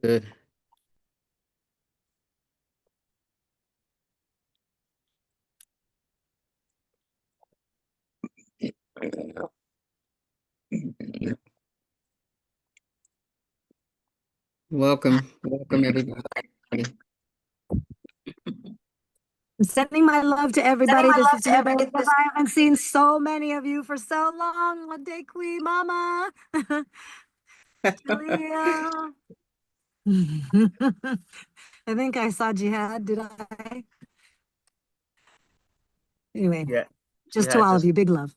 Good. Welcome everybody. I'm sending my love to everybody. This is everybody because I haven't seen so many of you for so long. DEQUI, Mama. Jalil. I think I saw JIHAD, did I? Anyway, Yeah. just to all of you, big love.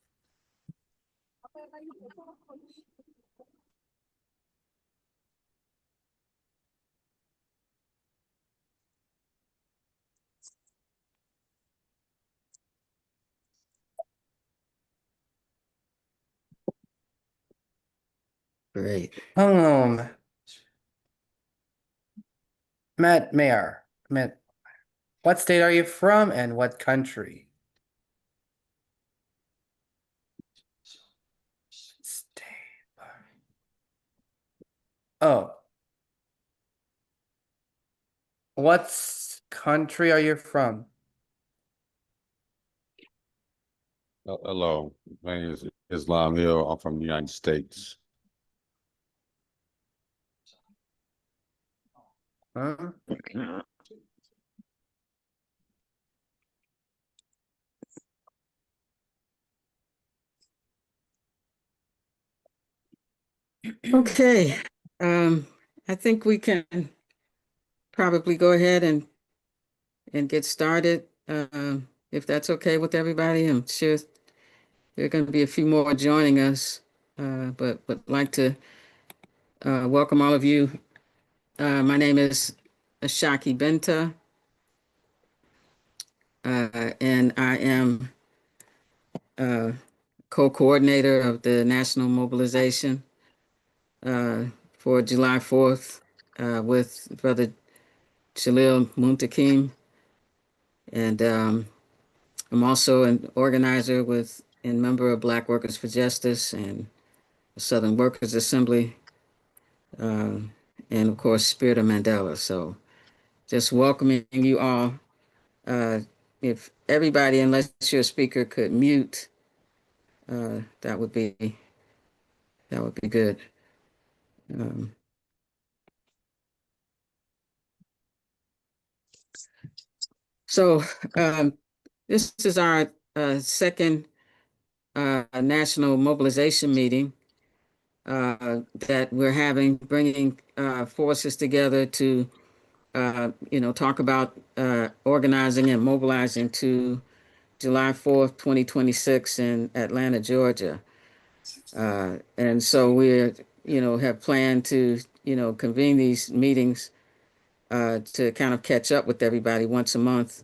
Great. Mayor, what state are you from and what country? State. Oh. What country are you from? Hello, my name is Islam Hill. I'm from the United States. Huh? Okay. I think we can probably go ahead and get started. If that's okay with everybody. I'm sure there are going to be a few more joining us, but would like to welcome all of you. My name is Ashaki Binta, and I am co-coordinator of the National Mobilization for July 4th with Brother Jalil Muntaqim. And I'm also an organizer and member of Black Workers for Justice and the Southern Workers Assembly, and of course, Spirit of Mandela. So just welcoming you all. If everybody, unless you're a speaker, could mute, that would be good. So this is our second national mobilization meeting that we're having, bringing forces together to, talk about organizing and mobilizing to July 4th, 2026 in Atlanta, Georgia. And so we're, have planned to, convene these meetings to kind of catch up with everybody once a month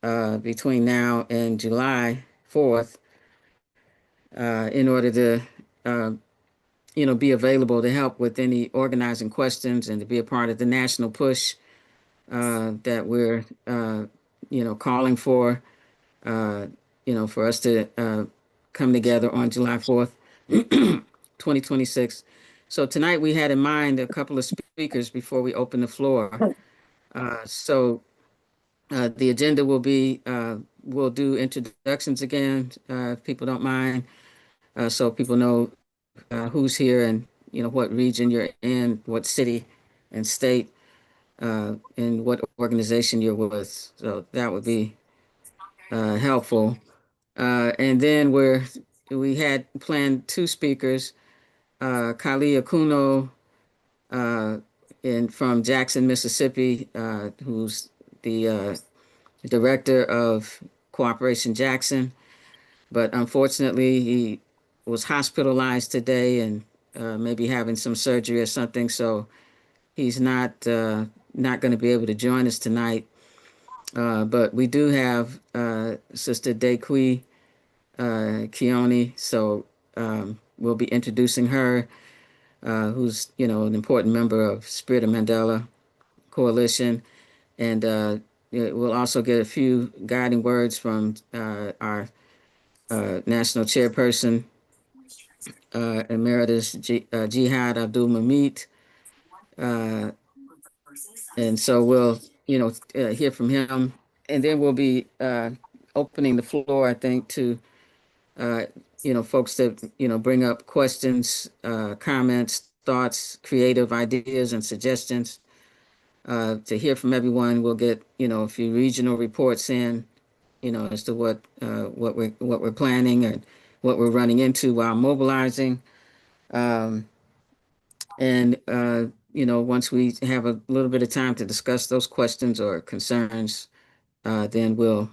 between now and July 4th in order to, be available to help with any organizing questions and to be a part of the national push that we're, calling for, for us to come together on July 4th, 2026. So tonight we had in mind a couple of speakers before we open the floor. The agenda will be, we'll do introductions again, if people don't mind, so people know who's here and, what region you're in, what city and state, and what organization you're with. So that would be helpful. And then we had planned two speakers, Kali Akuno from Jackson, Mississippi, who's the director of Cooperation Jackson. But unfortunately, he was hospitalized today and maybe having some surgery or something. So he's not going to be able to join us tonight. But we do have Sister DEQUI, KIONI. So we'll be introducing her, who's, an important member of Spirit of Mandela Coalition. And we'll also get a few guiding words from our national chairperson, Emeritus JIHAD ABDULMUMIT, And so we'll, hear from him, and then we'll be opening the floor, I think, to, folks that, bring up questions, comments, thoughts, creative ideas, and suggestions. To hear from everyone, we'll get, a few regional reports in, as to what we're planning and what we're running into while mobilizing. And once we have a little bit of time to discuss those questions or concerns, then we'll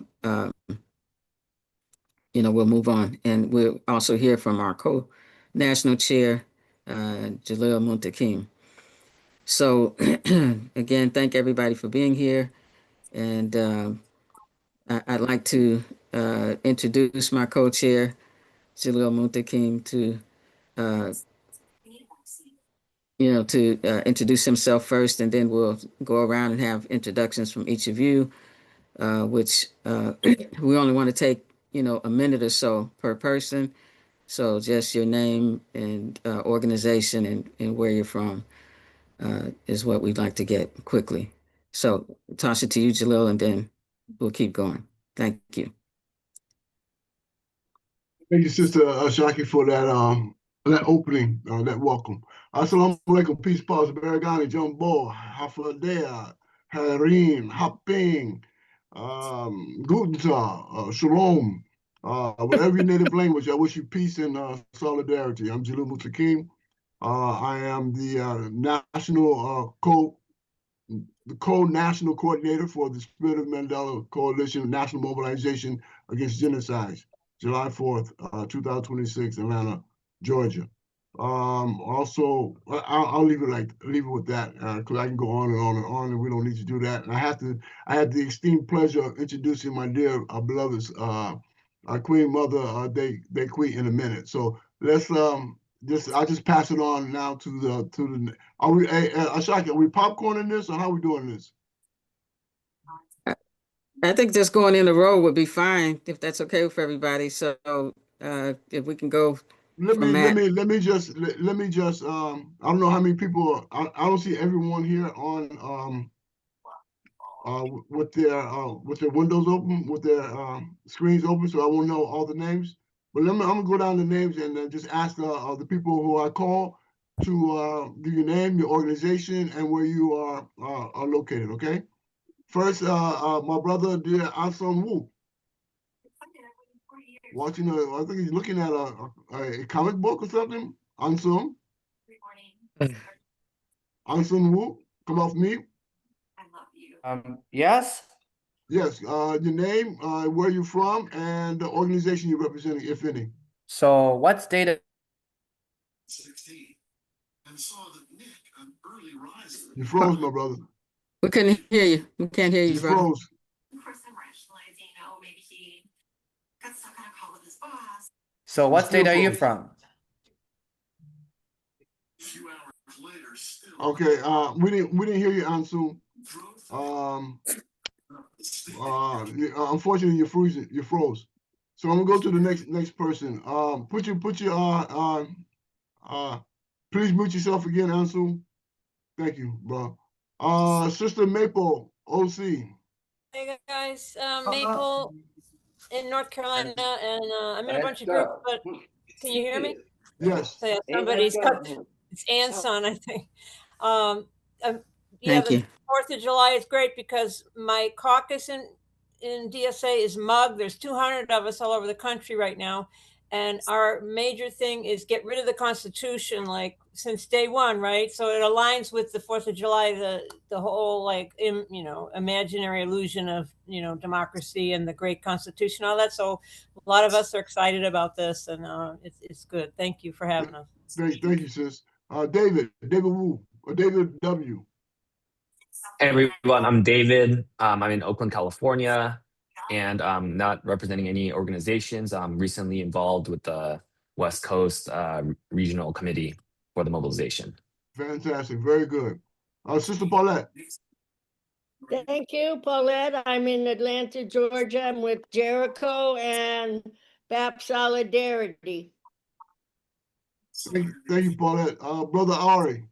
move on. And we'll also hear from our co-national chair, Jalil Muntaqim. So again, thank everybody for being here. And I'd like to introduce my co-chair, Jalil Muntaqim, to introduce himself first, and then we'll go around and have introductions from each of you, which we only want to take, a minute or so per person. So just your name and organization and where you're from is what we'd like to get quickly. So toss it to you, Jalil, and then we'll keep going. Thank you. Thank you, Sister Ashaki, for that opening, that welcome. Assalamu alaikum, peace, pause, Beragani, Jumbo, Hafladea, Harim, Haping, Guten Tag, Shalom. Whatever your native language, I wish you peace and solidarity. I'm Jalil Muntaqim. I am the co-national coordinator for the Spirit of Mandela Coalition National Mobilization Against Genocides, July 4th, 2026, Atlanta, Georgia. Also, I'll leave it with that because I can go on and on and on, and we don't need to do that. And I had the esteemed pleasure of introducing my dear beloved Queen Mother DEQUI in a minute. So let's I'll just pass it on now to the. Are we, Ashaki, are we popcorning this, or how are we doing this? I think just going in a row would be fine, if that's okay with everybody. So if we can go. Let me just I don't know how many people I don't see everyone here on with their windows open, with their screens open, so I won't know all the names. But I'm gonna go down the names and just ask the people who I call to give your name, your organization, and where you are located. Okay. First, my brother, dear SoM Wu, watching I think he's looking at a comic book or something. SoM. SoM Wu, come off mute. Yes. Yes, your name, where you're from, and the organization you're representing, if any. So what state? You froze, my brother. We couldn't hear you. We can't hear you, brother. Froze. So what state are you from? Okay, we didn't hear you, Ansu. Unfortunately, you froze. So I'm gonna go to the next person. Please mute yourself again, Ansu. Thank you, bro. Sister Maple, OC. Hey guys, Maple in North Carolina, and I'm in a bunch of groups, but can you hear me? Yes. So yeah, somebody's got, it's Ann's son, I think. Yeah, Thank you. the 4th of July is great because my caucus in DSA is mugged. There's 200 of us all over the country right now. And our major thing is get rid of the Constitution, like since day one, right? So it aligns with the 4th of July, the whole imaginary illusion of, democracy and the great Constitution, all that. So a lot of us are excited about this, and it's good. Thank you for having us. Thank you, sis. David Wu, or David W. Hey everyone, I'm David. I'm in Oakland, California, and I'm not representing any organizations. I'm recently involved with the West Coast Regional Committee for the Mobilization. Fantastic, very good. Sister Paulette. Thank you, Paulette. I'm in Atlanta, Georgia. I'm with Jericho and BAP Solidarity. Thank you, Paulette. Brother Ari.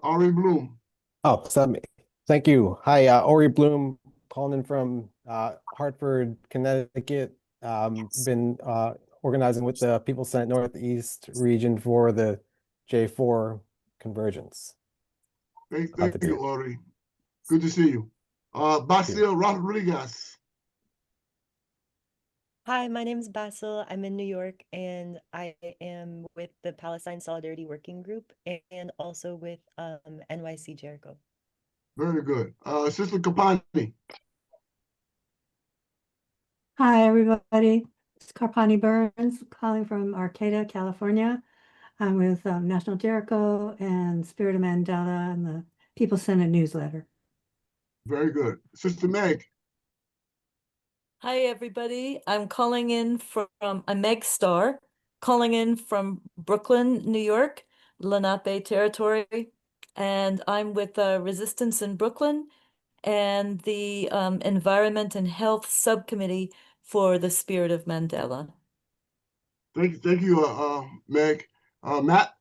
Ari Bloom. Oh, thank you. Hi, Ori Bloom, calling in from Hartford, Connecticut. Been organizing with the People's Senate Northeast region for the J4 convergence. Thank you, Ori. Good to see you. Basil Rodriguez. Hi, my name is Basil. I'm in New York, and I am with the Palestine Solidarity Working Group and also with NYC Jericho. Very good. Sister Kapani. Hi, everybody. It's Carpani Burns calling from Arcata, California. I'm with National Jericho and Spirit of Mandela and the People's Senate newsletter. Very good. Sister Meg. Hi, everybody. I'm calling in from, I'm Meg Starr, calling in from Brooklyn, New York, Lenape territory. And I'm with Resistance in Brooklyn and the Environment and Health Subcommittee for the Spirit of Mandela. Thank you, Meg. Matt.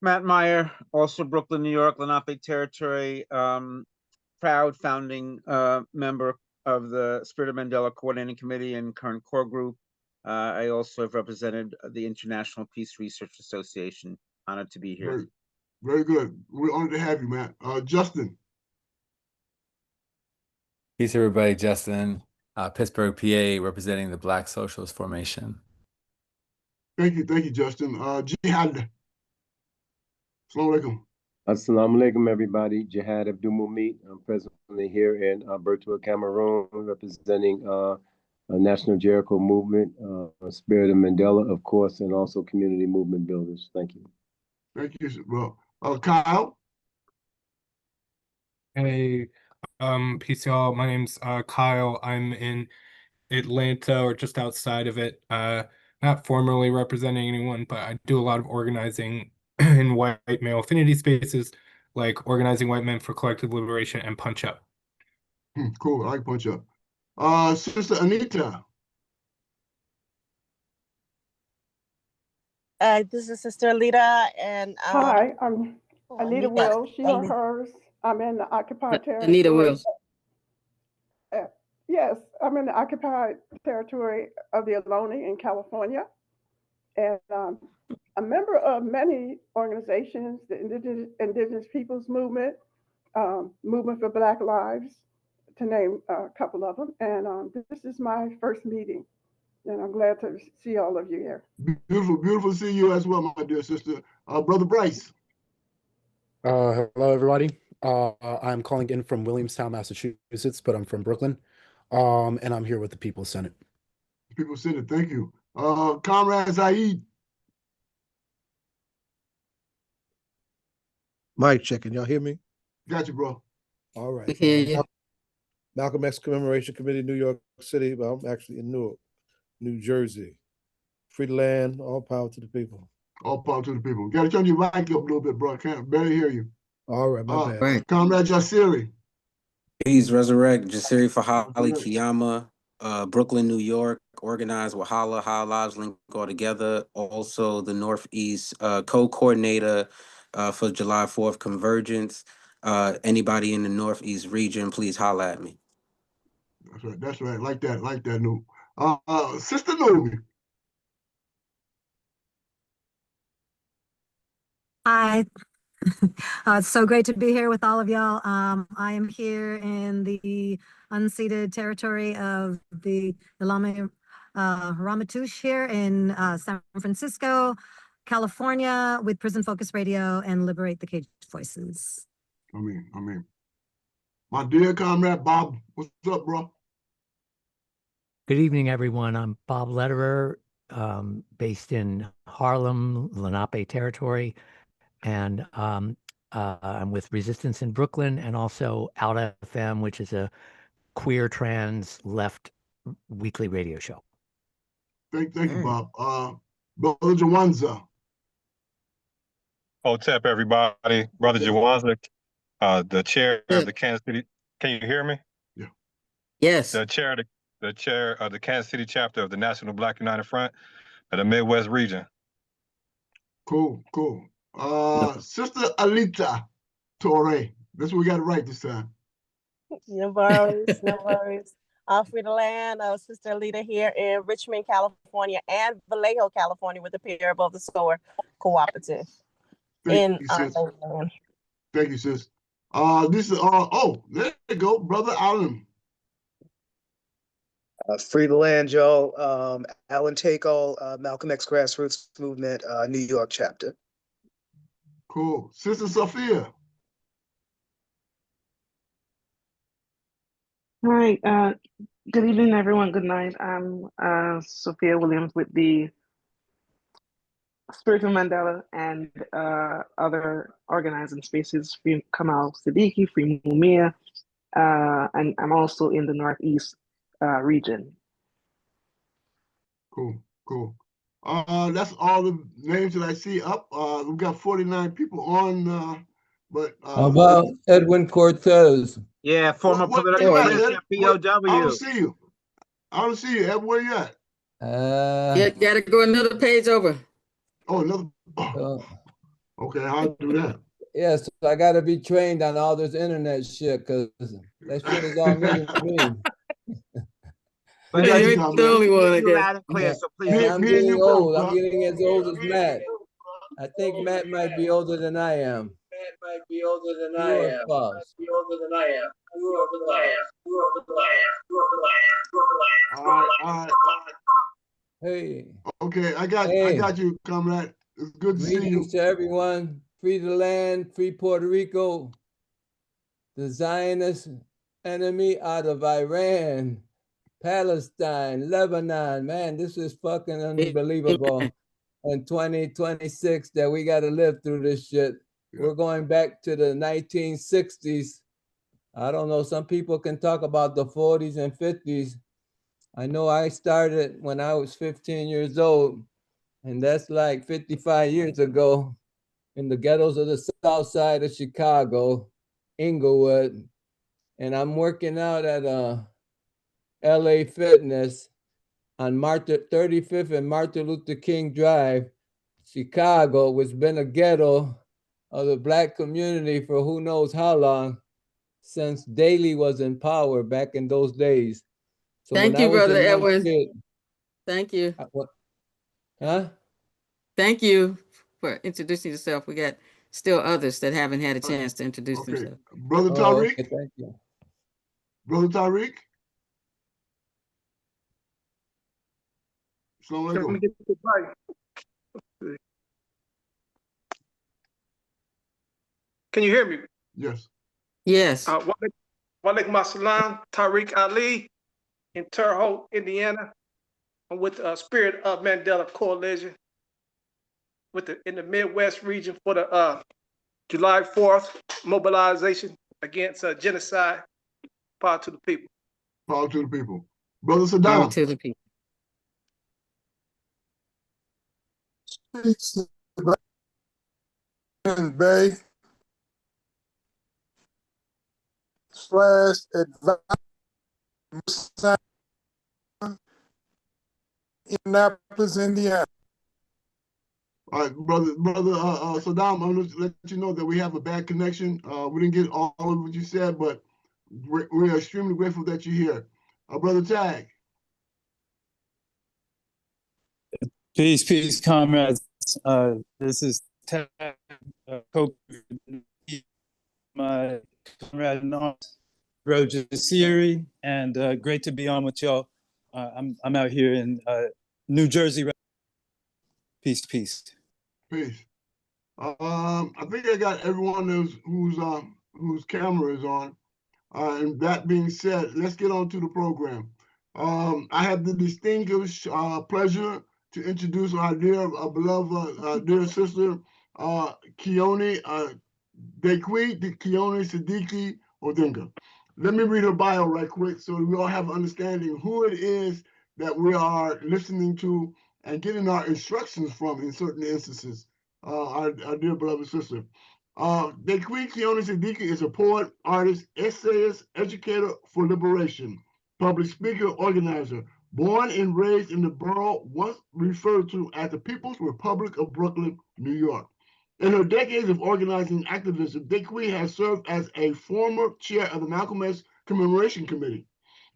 Matt Meyer, also Brooklyn, New York, Lenape territory, proud founding member of the Spirit of Mandela Coordinating Committee and current core group. I also have represented the International Peace Research Association. Honored to be here. Very good. We're honored to have you, Matt. Justin. Peace, everybody. Justin, Pittsburgh, PA, representing the Black Socialist Formation. Thank you, Justin. Jihad. Assalamu alaikum. Assalamu alaikum, everybody. JIHAD ABDULMUMIT. I'm presently here in Bertoua, Cameroon, representing a National Jericho movement, Spirit of Mandela, of course, and also community movement builders. Thank you. Thank you, bro. Kyle. Hey, peace, y'all. My name's Kyle. I'm in Atlanta or just outside of it. Not formally representing anyone, but I do a lot of organizing in white male affinity spaces, like Organizing White Men for Collective Liberation and Punch Up. Cool. I like Punch Up. Sister Anita. This is Sister Alita, and hi, I'm Anita Will. She or hers. I'm in the occupied territory. Anita Will. Yes, I'm in the occupied territory of the Ohlone in California, and a member of many organizations, the Indigenous Peoples Movement, Movement for Black Lives, to name a couple of them. And this is my first meeting, and I'm glad to see all of you here. Beautiful to see you as well, my dear sister. Brother Bryce. Hello, everybody. I'm calling in from Williamstown, Massachusetts, but I'm from Brooklyn. And I'm here with the People's Senate. People's Senate, thank you. Comrade Zaid. Mic checking. Y'all hear me? Got you, bro. All right. We hear you. Malcolm X Commemoration Committee, New York City. Well, I'm actually in Newark, New Jersey. Free land, all power to the people. All power to the people. Got to turn your mic up a little bit, bro. I can't barely hear you. All right, my bad. Right. Comrade Jasiri. Peace, Resurrect, Jasiri Fahali Kiyama, Brooklyn, New York, organized with Hala, How Lives Link All Together. Also the Northeast co-coordinator for July 4th Convergence. Anybody in the Northeast region, please holla at me. That's right. Like that, Noob. Sister Noob. Hi. It's so great to be here with all of y'all. I am here in the unceded territory of the Ilame Ramaytush here in San Francisco, California, with Prison Focus Radio and Liberate the Caged Voices. I mean. My dear comrade Bob, what's up, bro? Good evening, everyone. I'm Bob Lederer, based in Harlem, Lenape territory. And I'm with Resistance in Brooklyn and also Out FM, which is a queer trans left weekly radio show. Thank you, Bob. Brother Jawanza. Hotep, everybody. Brother Jawanza, the chair of the Kansas City. Can you hear me? Yeah. Yes. The chair of the Kansas City chapter of the National Black United Front of the Midwest region. Cool. Sister Alita Torre. That's what we got it right this time. No worries, no worries. Free the land, Sister Alita here in Richmond, California, and Vallejo, California, with the Pair Above the Store Cooperative. Thank you, sis. Thank you, sis. This is oh, there you go, Brother Alan. Free the land, y'all. Alan Takol, Malcolm X Grassroots Movement, New York chapter. Cool. Sister Sophia. Hi, good evening, everyone. Good night. I'm Sophia Williams with the Spirit of Mandela and other organizing spaces, Free KIONI-SADIKI, Free Mumia, and I'm also in the Northeast region. Cool, cool. That's all the names that I see up. We've got 49 people on, but how about Edwin Cortez? Yeah, former where political you at, prisoner, Ed? POW. I don't see you. I don't see you, Ed. Where you at? Yeah, gotta go another page over. Oh, another. Okay, I'll do that. Yes, I got to be trained on all this internet shit because that shit is all new to me. But Yeah, you ain't the only one, I you're guess. loud and clear, so please. And I'm getting old. I'm getting as old as Matt. I think Matt might be older than I am. Matt might be older than True I or am. false? Be older than I am. True or false? True or false? All right. Hey. Okay, I got you, comrade. It's good to see you. Greetings to everyone. Free the land, free Puerto Rico. The Zionist enemy out of Iran, Palestine, Lebanon. Man, this is fucking unbelievable. In 2026 that we got to live through this shit. We're going back to the 1960s. I don't know, some people can talk about the 40s and 50s. I know I started when I was 15 years old, and that's like 55 years ago in the ghettos of the south side of Chicago, Inglewood. And I'm working out at LA Fitness on 35th and Martin Luther King Drive, Chicago, which has been a ghetto of the Black community for who knows how long, since Daley was in power back in those days. So Thank you, Brother Edwin. Thank you. Huh? Thank you for introducing yourself. We got still others that haven't had a chance to introduce themselves. Brother Tariq. Okay, thank you. Brother Tariq. Assalamu alaikum. Can you hear me? Yes. Yes. Walaikum assalam, Tariq Ali in Terre Haute, Indiana. I'm with the Spirit of Mandela Coalition in the Midwest region for the July 4th mobilization against genocide. Power to the people. Power to the people. Brother Saddam. Power to the people. Bay / advice Indianapolis, Indiana. All right, brother Saddam, I'm going to let you know that we have a bad connection. We didn't get all of what you said, but we're extremely grateful that you're here. Brother Tag. Peace, comrades. This is Tag, my comrade in arms, Roger Siri, and great to be on with y'all. I'm out here in New Jersey. Peace. Peace. I think I got everyone whose camera is on. And that being said, let's get on to the program. I have the distinguished pleasure to introduce our beloved dear sister, KIONI-SADIKI Odinga. Let me read her bio right quick so we all have an understanding who it is that we are listening to and getting our instructions from in certain instances. Our dear beloved sister. DEQUI KIONI-SADIKI is a poet, artist, essayist, educator for liberation, public speaker, organizer, born and raised in the borough once referred to as the People's Republic of Brooklyn, New York. In her decades of organizing activism, DEQUI has served as a former chair of the Malcolm X Commemoration Committee,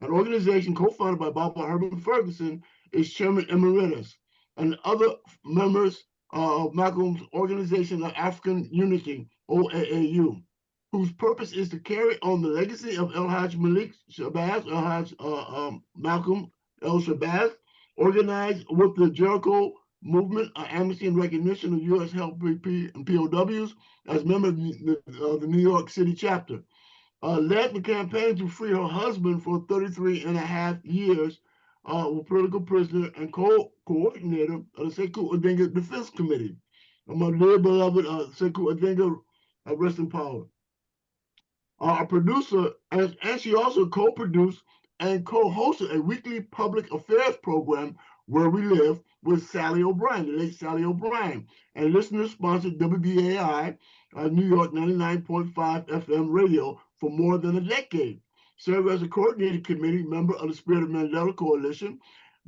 an organization co-founded by Barbara Herman Ferguson, is chairman emeritus, and other members of Malcolm's Organization of African Unity, OAAU, whose purpose is to carry on the legacy of El-Hajj Malik Shabazz, Malcolm El Shabazz, organized with the Jericho Movement, Amnesty and Recognition of U.S. Help PP and POWs as member of the New York City chapter. Led the campaign to free her husband for 33 and a half years, was political prisoner and coordinator of the Sekou Odinga Defense Committee. My dear beloved Sekou Odinga, rest in power. A producer, and she also co-produced and co-hosted a weekly public affairs program, Where We Live, with Sally O'Brien, the late Sally O'Brien, and listener-sponsored WBAI, New York 99.5 FM radio for more than a decade. Served as a coordinating committee member of the Spirit of Mandela Coalition,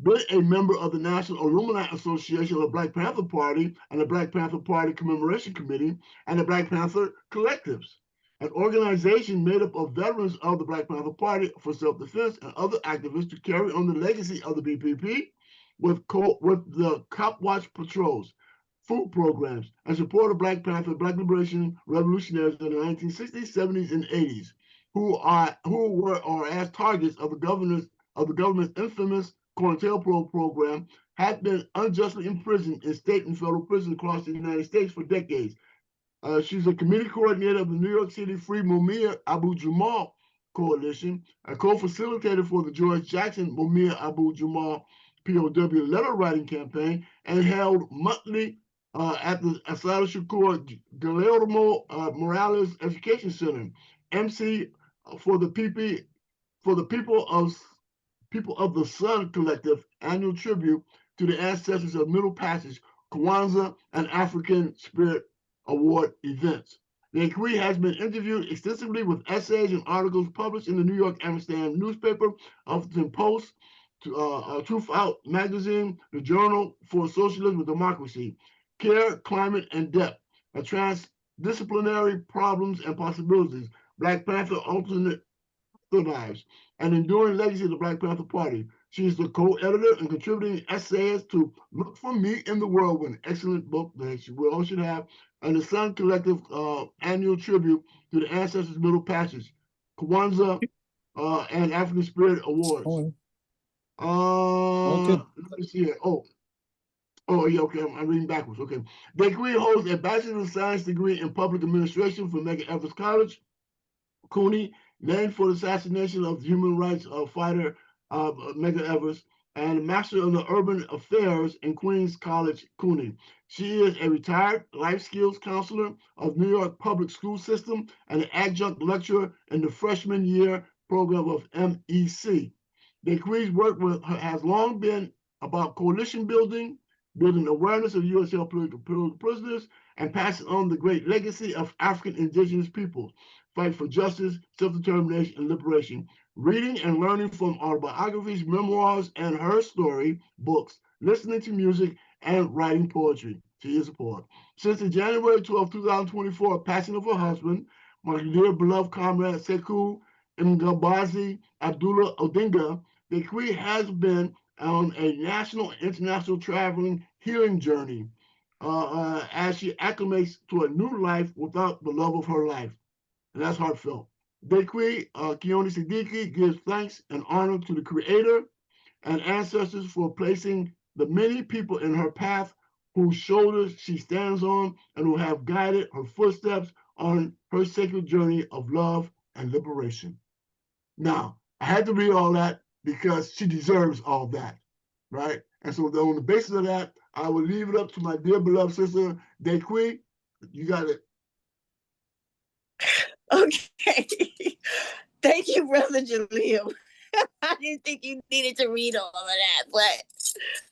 been a member of the National Alumni Association of the Black Panther Party and the Black Panther Party Commemoration Committee and the Black Panther Collectives, an organization made up of veterans of the Black Panther Party for self-defense and other activists to carry on the legacy of the BPP with the Cop Watch patrols, food programs, and support of Black Panther, Black liberation revolutionaries in the 1960s, 70s, and 80s, who were or as targets of the government's infamous COINTELPRO program, have been unjustly imprisoned in state and federal prisons across the United States for decades. She's a committee coordinator of the New York City Free Mumia Abu Jamal Coalition, a co-facilitator for the George Jackson Mumia Abu Jamal POW letter writing campaign, and held monthly at the Asada Shakur Guillermo Morales Education Center, MC for the People of the Sun Collective annual tribute to the ancestors of Middle Passage, Kwanzaa, and African Spirit Award events. The DEQUI has been interviewed extensively with essays and articles published in the New York Amsterdam newspaper, Huffington Post, Truth Out magazine, the Journal for Socialism and Democracy, Care, Climate, and Depth, a transdisciplinary problems and possibilities, Black Panther alternate lives, an enduring legacy of the Black Panther Party. She is the co-editor and contributing essayist to Look for Me in the World, an excellent book that we all should have, and the Sun Collective annual tribute to the Ancestors Middle Passage, Kwanzaa, and African Spirit Awards. Let me see here. Oh, yeah, okay, I'm reading backwards. Okay. DEQUI holds a Bachelor of Science degree in Public Administration from Medgar Evers College, KIONI, named for the assassination of human rights fighter Medgar Evers, and a Master of the Urban Affairs in Queens College, KIONI. She is a retired life skills counselor of New York Public School System and an adjunct lecturer in the freshman year program of MEC. DEQUI's work has long been about coalition building awareness of U.S. held political prisoners, and passing on the great legacy of African indigenous peoples, fight for justice, self-determination, and liberation, reading and learning from autobiographies, memoirs, and her story books, listening to music, and writing poetry. She is a poet. Since the January 12, 2024 passing of her husband, my dear beloved comrade Sekou Mgabazi Abdullah Odinga, DEQUI has been on a national and international traveling healing journey as she acclimates to a new life without the love of her life. And that's heartfelt. DEQUI, KIONI-SADIKI, gives thanks and honor to the Creator and ancestors for placing the many people in her path whose shoulders she stands on and who have guided her footsteps on her sacred journey of love and liberation. Now, I had to read all that because she deserves all that, right? And so on the basis of that, I will leave it up to my dear beloved sister, DEQUI. You got it. Okay. Thank you, Brother Jalil. I didn't think you needed to read all of that, but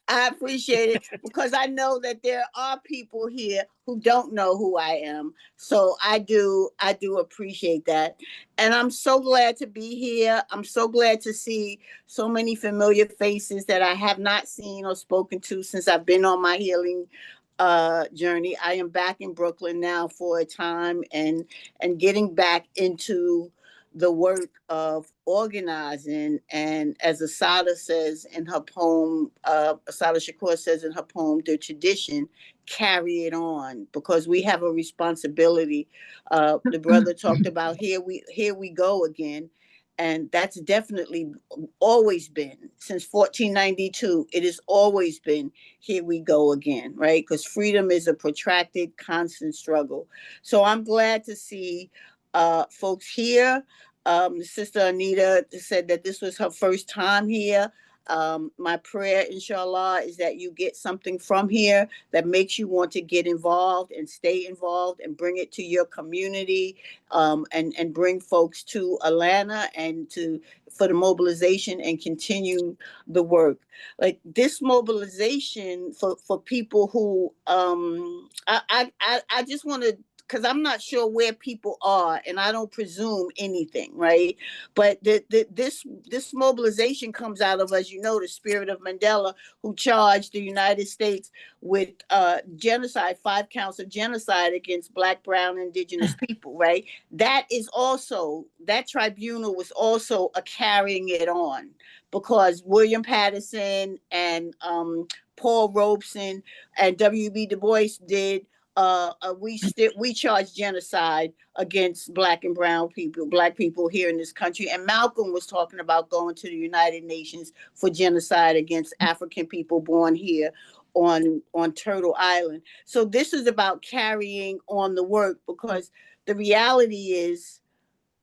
I appreciate it because I know that there are people here who don't know who I am. So I do appreciate that. And I'm so glad to be here. I'm so glad to see so many familiar faces that I have not seen or spoken to since I've been on my healing journey. I am back in Brooklyn now for a time, and getting back into the work of organizing. And as Asada says in her poem, Asada Shakur says in her poem, the tradition, carry it on, because we have a responsibility. The brother talked about here we go again. And that's definitely always been since 1492. It has always been here we go again, right? Because freedom is a protracted, constant struggle. So I'm glad to see folks here. Sister Anita said that this was her first time here. My prayer, inshallah, is that you get something from here that makes you want to get involved and stay involved and bring it to your community, and bring folks to Atlanta and for the mobilization and continue the work. Like this mobilization for people who I just want to, because I'm not sure where people are, and I don't presume anything, right? But this mobilization comes out of, as you know, the spirit of Mandela, who charged the United States with genocide, 5 counts of genocide against Black, Brown, Indigenous people, right? That tribunal was also a carrying it on, because William Patterson and Paul Robeson and W.B. Du Bois did. We charge genocide against Black and Brown people, Black people here in this country. And Malcolm was talking about going to the United Nations for genocide against African people born here on Turtle Island. So this is about carrying on the work, because the reality is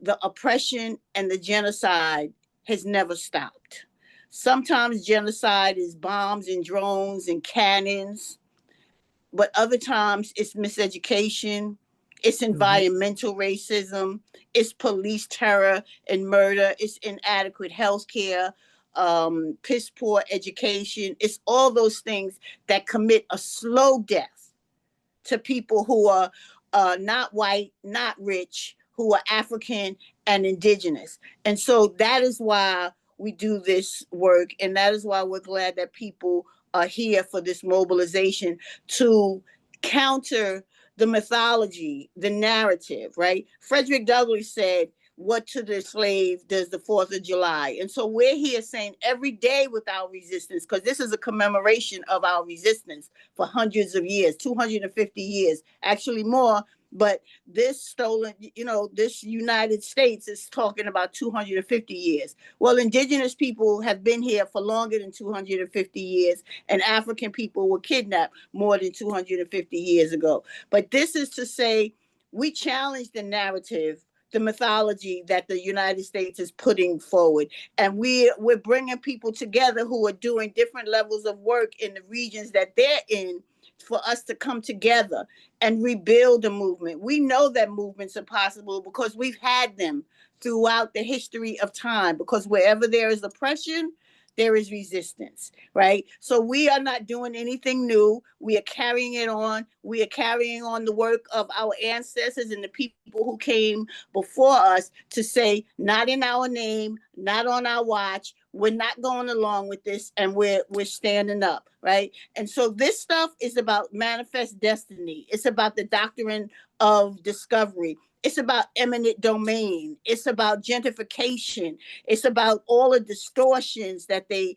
the oppression and the genocide has never stopped. Sometimes genocide is bombs and drones and cannons, but other times it's miseducation, it's environmental racism, it's police terror and murder, it's inadequate health care, piss poor education. It's all those things that commit a slow death to people who are not white, not rich, who are African and indigenous. And so that is why we do this work. And that is why we're glad that people are here for this mobilization to counter the mythology, the narrative, right? Frederick Douglass said, what to the slave does the 4th of July? And so we're here saying every day with our resistance, because this is a commemoration of our resistance for hundreds of years, 250 years, actually more. But this stolen, this United States is talking about 250 years. Well, indigenous people have been here for longer than 250 years, and African people were kidnapped more than 250 years ago. But this is to say, we challenge the narrative, the mythology that the United States is putting forward. And we're bringing people together who are doing different levels of work in the regions that they're in, for us to come together and rebuild a movement. We know that movements are possible because we've had them throughout the history of time, because wherever there is oppression, there is resistance, right? So we are not doing anything new. We are carrying it on. We are carrying on the work of our ancestors and the people who came before us to say, not in our name, not on our watch. We're not going along with this, and we're standing up, right? And so this stuff is about manifest destiny. It's about the doctrine of discovery. It's about eminent domain. It's about gentrification. It's about all the distortions that they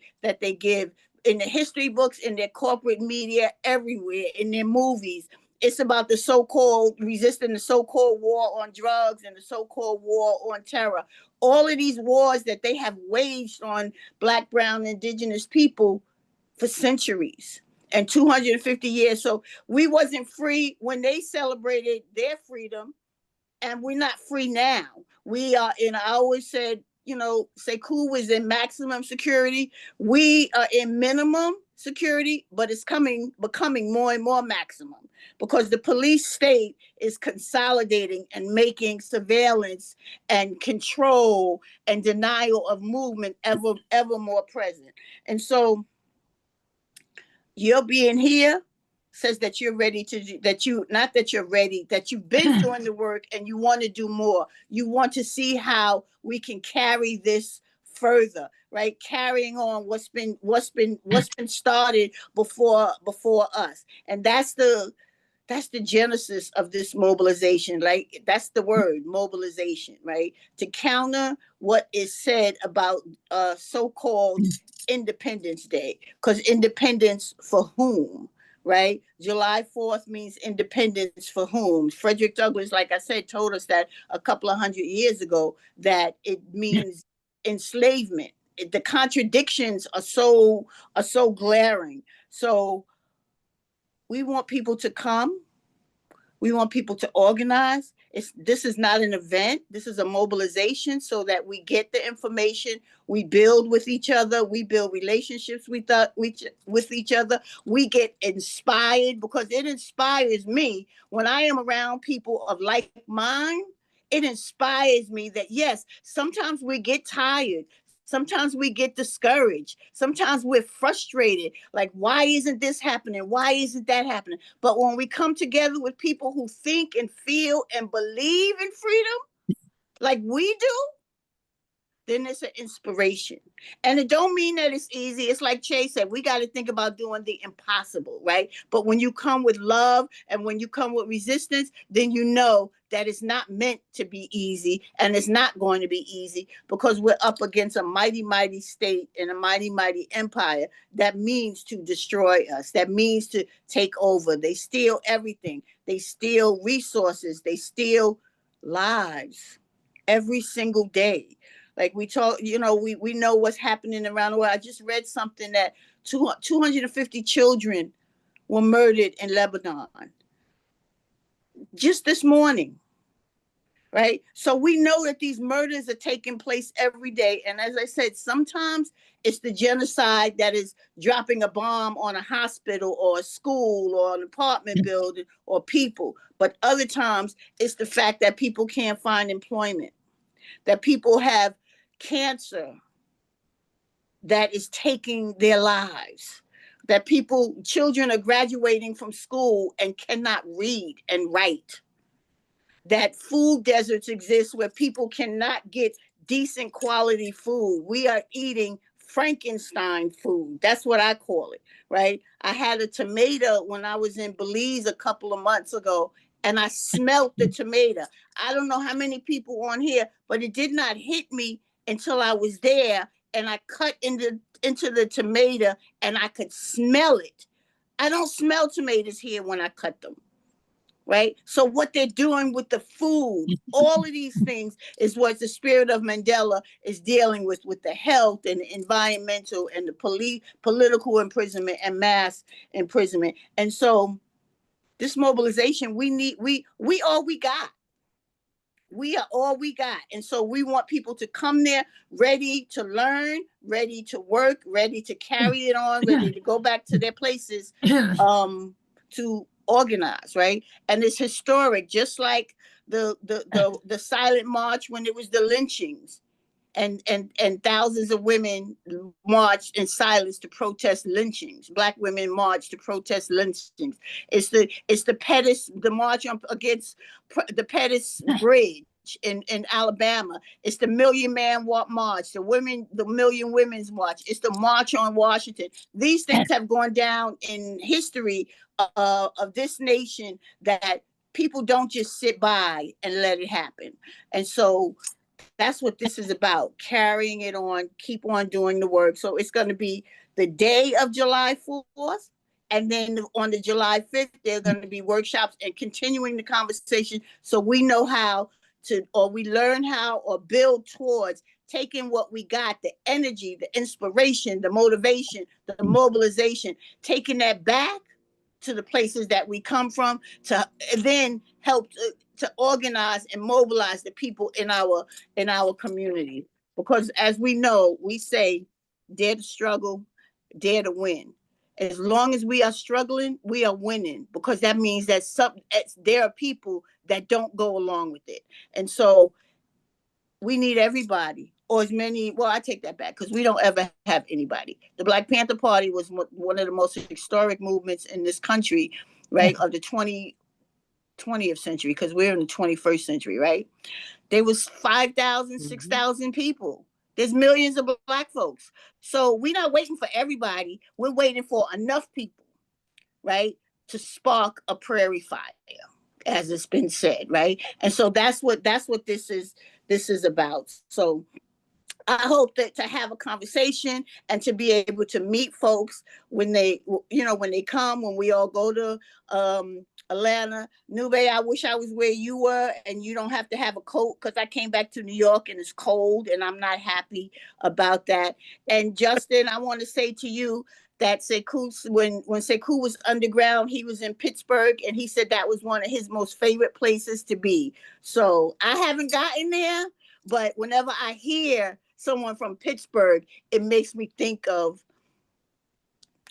give in the history books, in their corporate media, everywhere, in their movies. It's about the so-called resisting the so-called war on drugs and the so-called war on terror. All of these wars that they have waged on Black, Brown, Indigenous people for centuries and 250 years. So we wasn't free when they celebrated their freedom, and we're not free now. We are in, I always said, Sekou was in maximum security. We are in minimum security, but it's becoming more and more maximum, because the police state is consolidating and making surveillance and control and denial of movement ever more present. And so your being here says that you're ready to, not that you're ready, that you've been doing the work and you want to do more. You want to see how we can carry this further, right? Carrying on what's been started before us. And that's the genesis of this mobilization. Like, that's the word, mobilization, right? To counter what is said about so-called Independence Day. Because independence for whom, right? July 4th means independence for whom? Frederick Douglass, like I said, told us that a couple of 100 years ago, that it means enslavement. The contradictions are so glaring. So we want people to come. We want people to organize. This is not an event. This is a mobilization so that we get the information. We build with each other. We build relationships with each other. We get inspired, because it inspires me when I am around people of like mind. It inspires me that, yes, sometimes we get tired. Sometimes we get discouraged. Sometimes we're frustrated. Like, why isn't this happening? Why isn't that happening? But when we come together with people who think and feel and believe in freedom, like we do, then it's an inspiration. And it don't mean that it's easy. It's like Chase said, we got to think about doing the impossible, right? But when you come with love and when you come with resistance, then you know that it's not meant to be easy, and it's not going to be easy, because we're up against a mighty, mighty state and a mighty, mighty empire that means to destroy us, that means to take over. They steal everything. They steal resources. They steal lives every single day. Like we talk, we know what's happening around the world. I just read something that 250 children were murdered in Lebanon just this morning, right? So we know that these murders are taking place every day. And as I said, sometimes it's the genocide that is dropping a bomb on a hospital or a school or an apartment building or people. But other times it's the fact that people can't find employment, that people have cancer that is taking their lives, that children are graduating from school and cannot read and write, that food deserts exist where people cannot get decent quality food. We are eating Frankenstein food. That's what I call it, right? I had a tomato when I was in Belize a couple of months ago, and I smelt the tomato. I don't know how many people on here, but it did not hit me until I was there, and I cut into the tomato and I could smell it. I don't smell tomatoes here when I cut them, right? So what they're doing with the food, all of these things is what the spirit of Mandela is dealing with the health and the environmental and the political imprisonment and mass imprisonment. And so this mobilization, we all we got. We are all we got. And so we want people to come there ready to learn, ready to work, ready to carry it on, ready to go back to their places to organize, right? And it's historic, just like the silent march when it was the lynchings. And thousands of women marched in silence to protest lynchings. Black women marched to protest lynchings. It's the march against the Pettus Bridge in Alabama. It's the Million Man March, the Million Women's March. It's the March on Washington. These things have gone down in history of this nation, that people don't just sit by and let it happen. And so that's what this is about, carrying it on, keep on doing the work. So it's going to be the day of July 4th. And then on the July 5th, there are going to be workshops and continuing the conversation. So we know how to, or we learn how, or build towards taking what we got, the energy, the inspiration, the motivation, the mobilization, taking that back to the places that we come from, to then help to organize and mobilize the people in our community. Because as we know, we say, dare to struggle, dare to win. As long as we are struggling, we are winning, because that means that there are people that don't go along with it. And so we need everybody, or as many, well, I take that back, because we don't ever have anybody. The Black Panther Party was one of the most historic movements in this country, right, of the 20th century, because we're in the 21st century, right? There was 5,000, 6,000 people. There's millions of Black folks. So we're not waiting for everybody. We're waiting for enough people, right, to spark a prairie fire, as it's been said, right? And so that's what this is about. So I hope that to have a conversation and to be able to meet folks when they, when they come, when we all go to Atlanta. Nube, I wish I was where you were and you don't have to have a coat, because I came back to New York and it's cold and I'm not happy about that. And Justin, I want to say to you that Sekou, when Sekou was underground, he was in Pittsburgh and he said that was one of his most favorite places to be. So I haven't gotten there, but whenever I hear someone from Pittsburgh, it makes me think of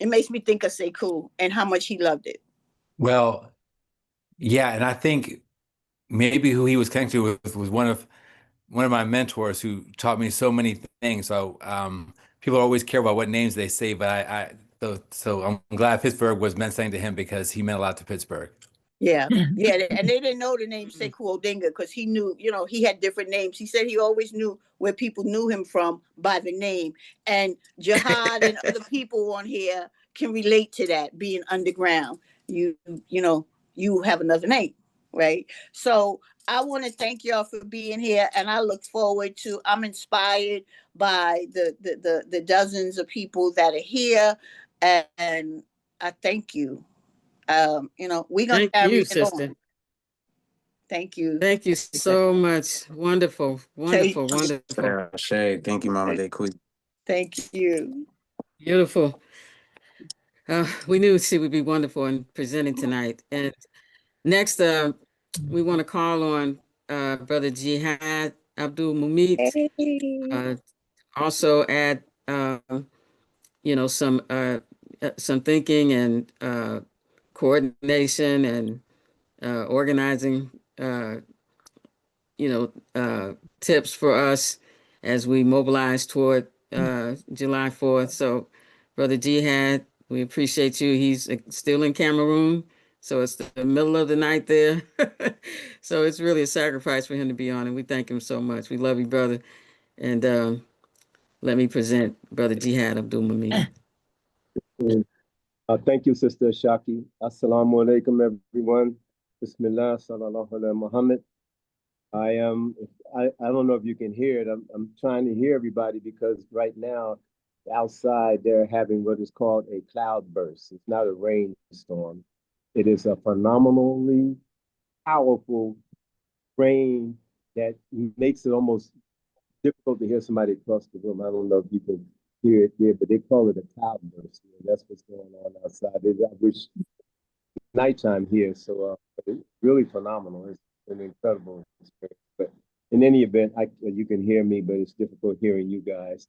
Sekou and how much he loved it. Well, yeah, and I think maybe who he was connected with was one of my mentors who taught me so many things. So people always care about what names they say, but so I'm glad Pittsburgh was meant something to him because he meant a lot to Pittsburgh. Yeah, yeah, and they didn't know the name Sekou Odinga because he knew, he had different names. He said he always knew where people knew him from by the name. And Jihad and other people on here can relate to that, being underground. You have another name, right? So I want to thank y'all for being here, and I look forward to. I'm inspired by the dozens of people that are here, and I thank you. We're gonna carry it on. Thank you. Thank you so much. Wonderful, wonderful, wonderful. Shay, thank you, Mama DEQUI. Thank you. Beautiful. We knew she would be wonderful in presenting tonight. And next, we want to call on Brother JIHAD ABDULMUMIT. Also add, some thinking and coordination and organizing, tips for us as we mobilize toward July 4th. So, Brother JIHAD, we appreciate you. He's still in Cameroon, so it's the middle of the night there. So it's really a sacrifice for him to be on, and we thank him so much. We love you, brother. And let me present Brother JIHAD ABDULMUMIT. Thank you, Sister Ashaki. Assalamu alaikum, everyone. Bismillah, sallallahu alaihi Muhammad. I don't know if you can hear it. I'm trying to hear everybody because right now outside they're having what is called a cloudburst. It's not a rainstorm. It is a phenomenally powerful rain that makes it almost difficult to hear somebody across the room. I don't know if you can hear it here, but they call it a cloudburst. That's what's going on outside. I wish nighttime here, so it's really phenomenal. It's an incredible experience. But in any event, you can hear me, but it's difficult hearing you guys.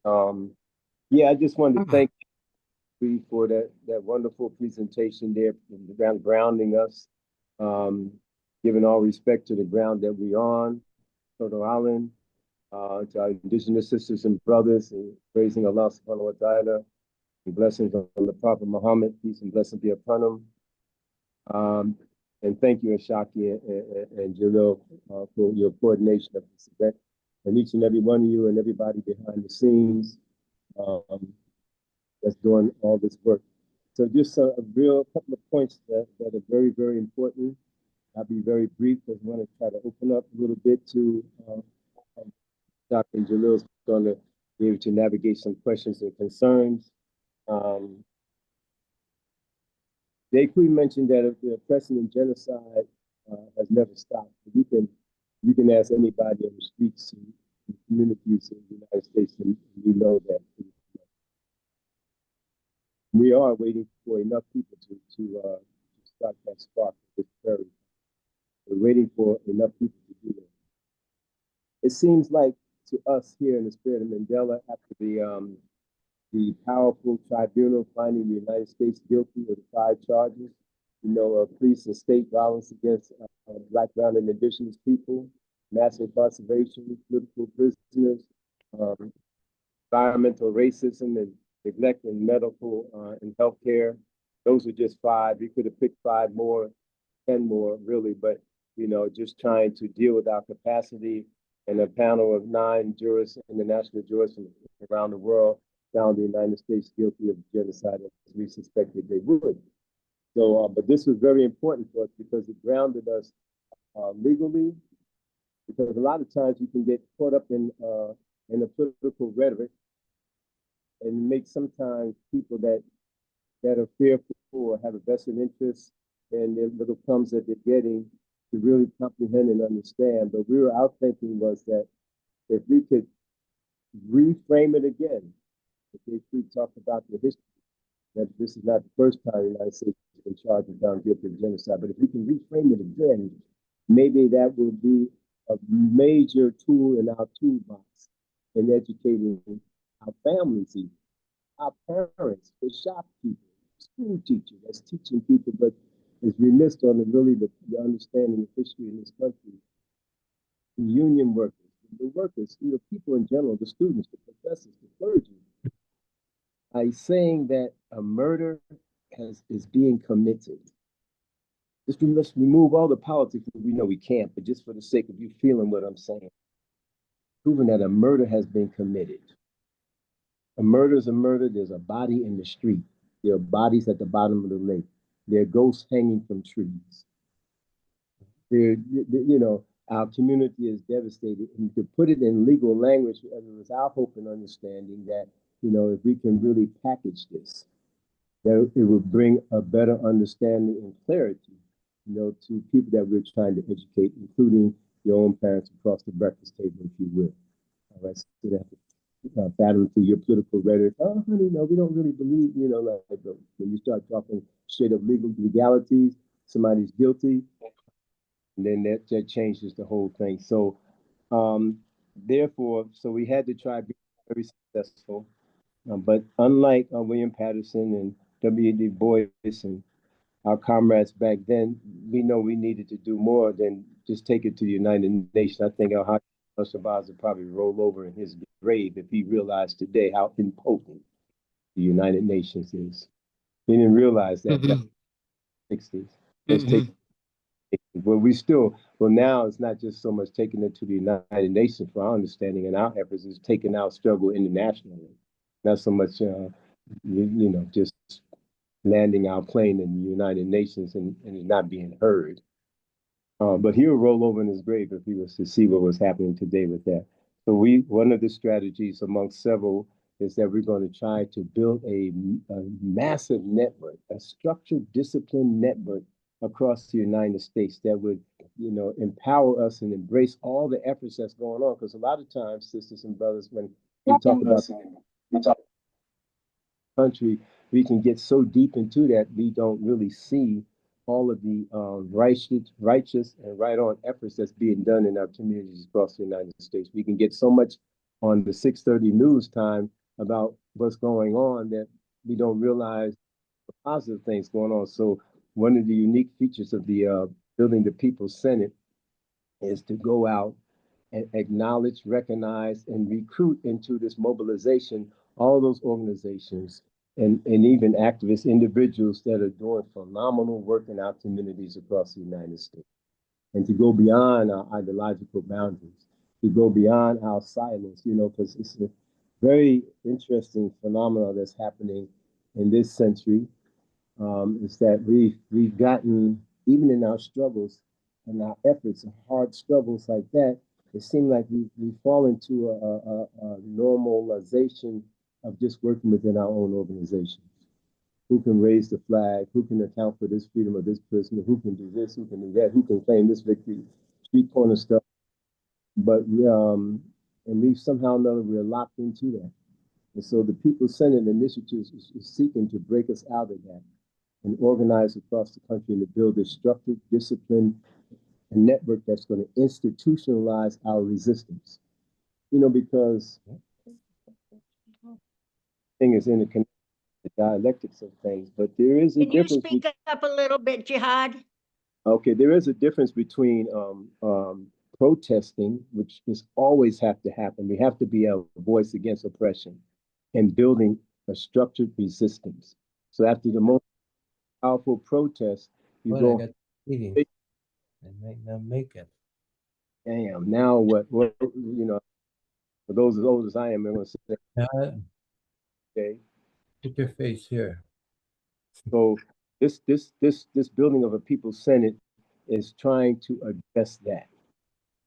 I just wanted to thank you for that wonderful presentation there, grounding us, giving all respect to the ground that we're on, Turtle Island, to our indigenous sisters and brothers, and praising Allah subhanahu wa ta'ala, and blessings on the Prophet Muhammad, peace and blessings be upon him. And thank you, Ashaki and Jalil, for your coordination of this event, and each and every one of you and everybody behind the scenes that's doing all this work. So just a real couple of points that are very, very important. I'll be very brief because I want to try to open up a little bit to Dr. Jalil's going to be able to navigate some questions and concerns. DEQUI mentioned that the oppression and genocide has never stopped. You can ask anybody on the streets and communities in the United States, and you know that. We are waiting for enough people to start that spark of this prairie. We're waiting for enough people to do that. It seems like to us here in the spirit of Mandela, after the powerful tribunal finding the United States guilty of the 5 charges, of police and state violence against Black, brown, and indigenous people, mass incarceration, political prisoners, environmental racism, and neglect in medical and healthcare. Those are just 5. We could have picked 5 more, 10 more, really, but just trying to deal with our capacity And a panel of 9 jurists, international jurists from around the world, found the United States guilty of genocide as we suspected they would. So, but this was very important for us because it grounded us legally, because a lot of times you can get caught up in the political rhetoric and make sometimes people that are fearful or have a vested interest in the little crumbs that they're getting to really comprehend and understand. But our thinking was that if we could reframe it again, if we talk about the history, that this is not the first time the United States has been charged and found guilty of genocide, but if we can reframe it again, maybe that will be a major tool in our toolbox in educating our families, even our parents, the shopkeepers, school teachers that's teaching people, but is remiss on the understanding of history in this country. The union workers, the workers, people in general, the students, the professors, the clergy, by saying that a murder is being committed. Just let's remove all the politics. We know we can't, but just for the sake of you feeling what I'm saying, proving that a murder has been committed. A murder is a murder. There's a body in the street. There are bodies at the bottom of the lake. There are ghosts hanging from trees. Our community is devastated. And to put it in legal language, it was our hope and understanding that, if we can really package this, that it would bring a better understanding and clarity, to people that we're trying to educate, including your own parents across the breakfast table, if you will. All right, so they have to battle through your political rhetoric. Oh, honey, no, we don't really believe, when you start talking straight up legalities, somebody's guilty, and then that changes the whole thing. So, therefore, we had to try to be very successful. But unlike William Patterson and W.E.B. Du Bois and our comrades back then, we know we needed to do more than just take it to the United Nations. I think Al-Shabaaz would probably roll over in his grave if he realized today how impotent the United Nations is. He didn't realize that back in the 60s. Let's take now it's not just so much taking it to the United Nations for our understanding and our efforts, is taking our struggle internationally. Not so much, just landing our plane in the United Nations and it not being heard. But he would roll over in his grave if he was to see what was happening today with that. So one of the strategies amongst several is that we're going to try to build a massive network, a structured, disciplined network across the United States that would, empower us and embrace all the efforts that's going on. Because a lot of times, sisters and brothers, when we talk about the country, we can get so deep into that we don't really see all of the righteous and right-on efforts that's being done in our communities across the United States. We can get so much on the 6:30 news time about what's going on that we don't realize the positive things going on. So one of the unique features of the Building the People's Senate is to go out and acknowledge, recognize, and recruit into this mobilization all those organizations and even activist individuals that are doing phenomenal work in our communities across the United States. And to go beyond our ideological boundaries, to go beyond our silence, because it's a very interesting phenomenon that's happening in this century, is that we've gotten, even in our struggles and our efforts, hard struggles like that, it seems like we fall into a normalization of just working within our own organizations. Who can raise the flag? Who can account for this freedom of this prisoner? Who can do this? Who can do that? Who can claim this victory? Street corner stuff. But and we somehow know that we're locked into that. And so the People's Senate Initiative is seeking to break us out of that and organize across the country and to build a structured, disciplined, a network that's going to institutionalize our resistance. Because thing is interconnected, the dialectics of things, but there is a difference. Can you speak up a little bit, Jihad? Okay, there is a difference between protesting, which just always have to happen. We have to be a voice against oppression, and building a structured resistance. So after the most powerful protest, you go. Eating. I might not make it. Damn, now what, you know, for those as old as I am, I'm going to say, okay. Put your face here. So this building of a People's Senate is trying to address that.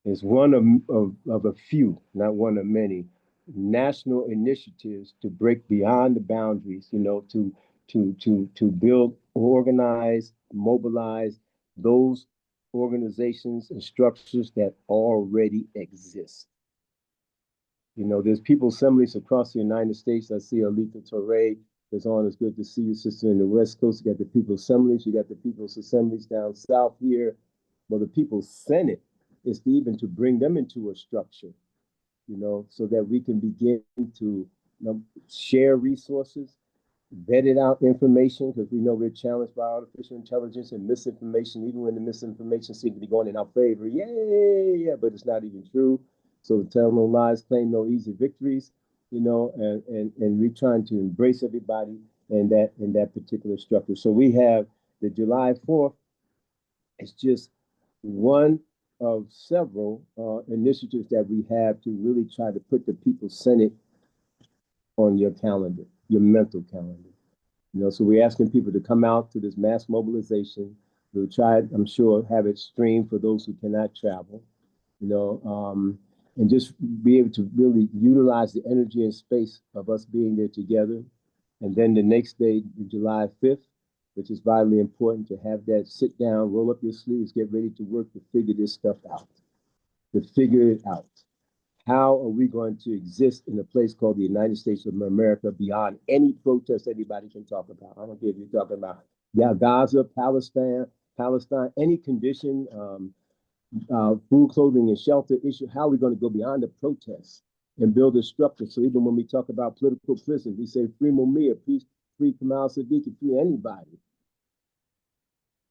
It's one of a few, not one of many, national initiatives to break beyond the boundaries, you know, to build, organize, mobilize those organizations and structures that already exist. You know, there's people's assemblies across the United States. I see Alita Torre is on. It's good to see you, sister, in the West Coast. You got the people's assemblies. You got the people's assemblies down south here. Well, the people's Senate is even to bring them into a structure, you know, so that we can begin to share resources, vetted out information, because we know we're challenged by artificial intelligence and misinformation, even when the misinformation seems to be going in our favor. Yeah, but it's not even true. So tell no lies, claim no easy victories, you know, and we're trying to embrace everybody in that particular structure. So we have the July 4th. It's just one of several initiatives that we have to really try to put the People's Senate on your calendar, your mental calendar. You know, so we're asking people to come out to this mass mobilization. We'll try, I'm sure, have it streamed for those who cannot travel, you know, and just be able to really utilize the energy and space of us being there together. And then the next day, July 5th, which is vitally important to have that sit down, roll up your sleeves, get ready to work to figure this stuff out, to figure it out. How are we going to exist in a place called the United States of America beyond any protest anybody can talk about? I don't care if you're talking about Gaza, Palestine, any condition, food, clothing, and shelter issue. How are we going to go beyond the protests and build a structure? So even when we talk about political prisons, we say free Mumia, free KIONI-SADIKI, free anybody.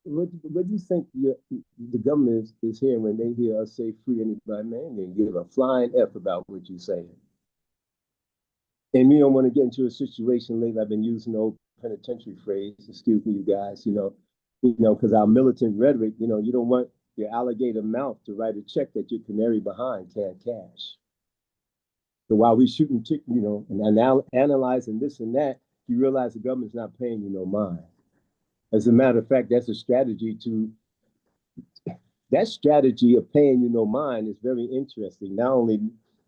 What do you think the government is hearing when they hear us say free anybody? Man, they give a flying F about what you're saying. And we don't want to get into a situation lately. I've been using the old penitentiary phrase, excuse me, you guys, you know, because our militant rhetoric, you know, you don't want your alligator mouth to write a check that your canary behind can't cash. So while we shooting, you know, and analyzing this and that, you realize the government's not paying you no mind. As a matter of fact, that's a strategy that strategy of paying you no mind is very interesting. Not only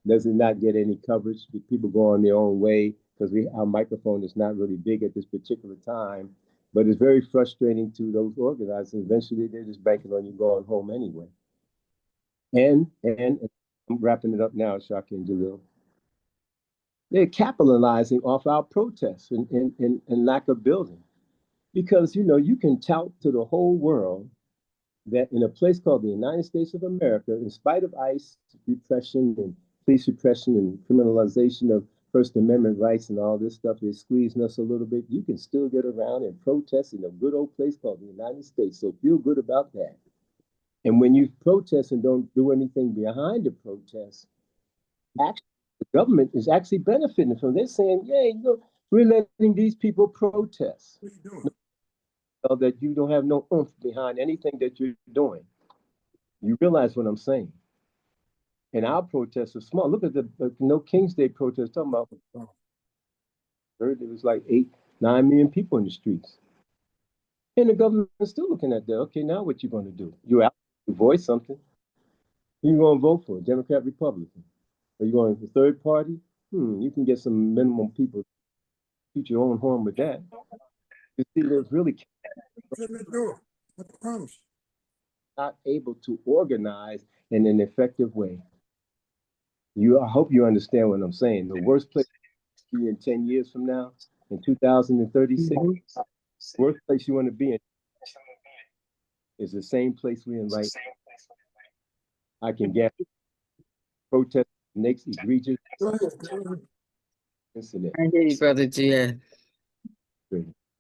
does it not get any coverage, people go on their own way because our microphone is not really big at this particular time, but it's very frustrating to those organizers. Eventually, they're just banking on you going home anyway. And I'm wrapping it up now, Ashaki and Jalil. They're capitalizing off our protests and lack of building. Because, you know, you can tout to the whole world that in a place called the United States of America, in spite of ICE repression and police repression and criminalization of First Amendment rights and all this stuff is squeezing us a little bit, you can still get around and protest in a good old place called the United States. So feel good about that. And when you protest and don't do anything behind the protest, actually, the government is actually benefiting from this, saying, yeah, you know, we're letting these people protest. What are you doing? That you don't have no oomph behind anything that you're doing. You realize what I'm saying. And our protests are small. Look at the No King's Day protest, talking about, there was like 8-9 million people in the streets. And the government is still looking at that. Okay, now what you going to do? You're out to voice something. Who you going to vote for? Democrat, Republican? Are you going for third party? You can get some minimum people. Shoot your own horn with that. You see, there's really not able to organize in an effective way. I hope you understand what I'm saying. The worst place to be in 10 years from now, in 2036, worst place you want to be in is the same place we're in right now. I can guarantee protest next egregious incident. I hear you, Brother Jihad.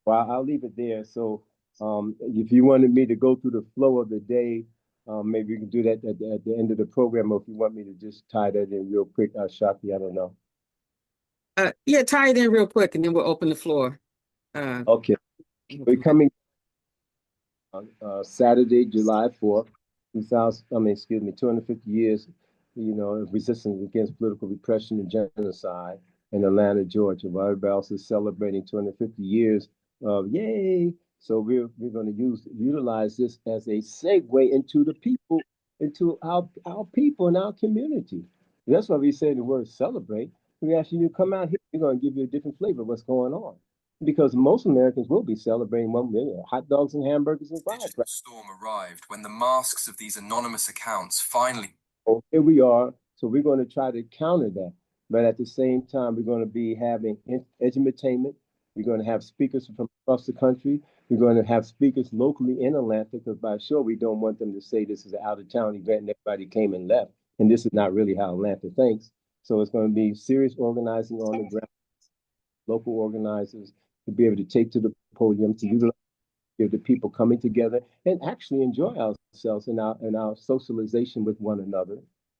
Well, I'll leave it there. So if you wanted me to go through the flow of the day, maybe you can do that at the end of the program, or if you want me to just tie that in real quick, Ashaki, I don't know. Yeah, tie it in real quick, and then we'll open the floor. Okay. We're coming on Saturday, July 4th, 250 years, of resistance against political repression and genocide in Atlanta, Georgia. While everybody else is celebrating 250 years of yay. So we're going to utilize this as a segue into the people, into our people in our community. That's why we say the word celebrate. We ask you to come out here, we're going to give you a different flavor of what's going on. Because most Americans will be celebrating 1 million hot dogs and hamburgers and firecrackers. Storm arrived when the masks of these anonymous accounts finally. Oh, here we are. So we're going to try to counter that. But at the same time, we're going to be having edutainment. We're going to have speakers from across the country. We're going to have speakers locally in Atlanta, because by sure we don't want them to say this is an out-of-town event and everybody came and left. And this is not really how Atlanta thinks. So it's going to be serious organizing on the ground, local organizers to be able to take to the podium, to utilize the people coming together and actually enjoy ourselves in our socialization with one another.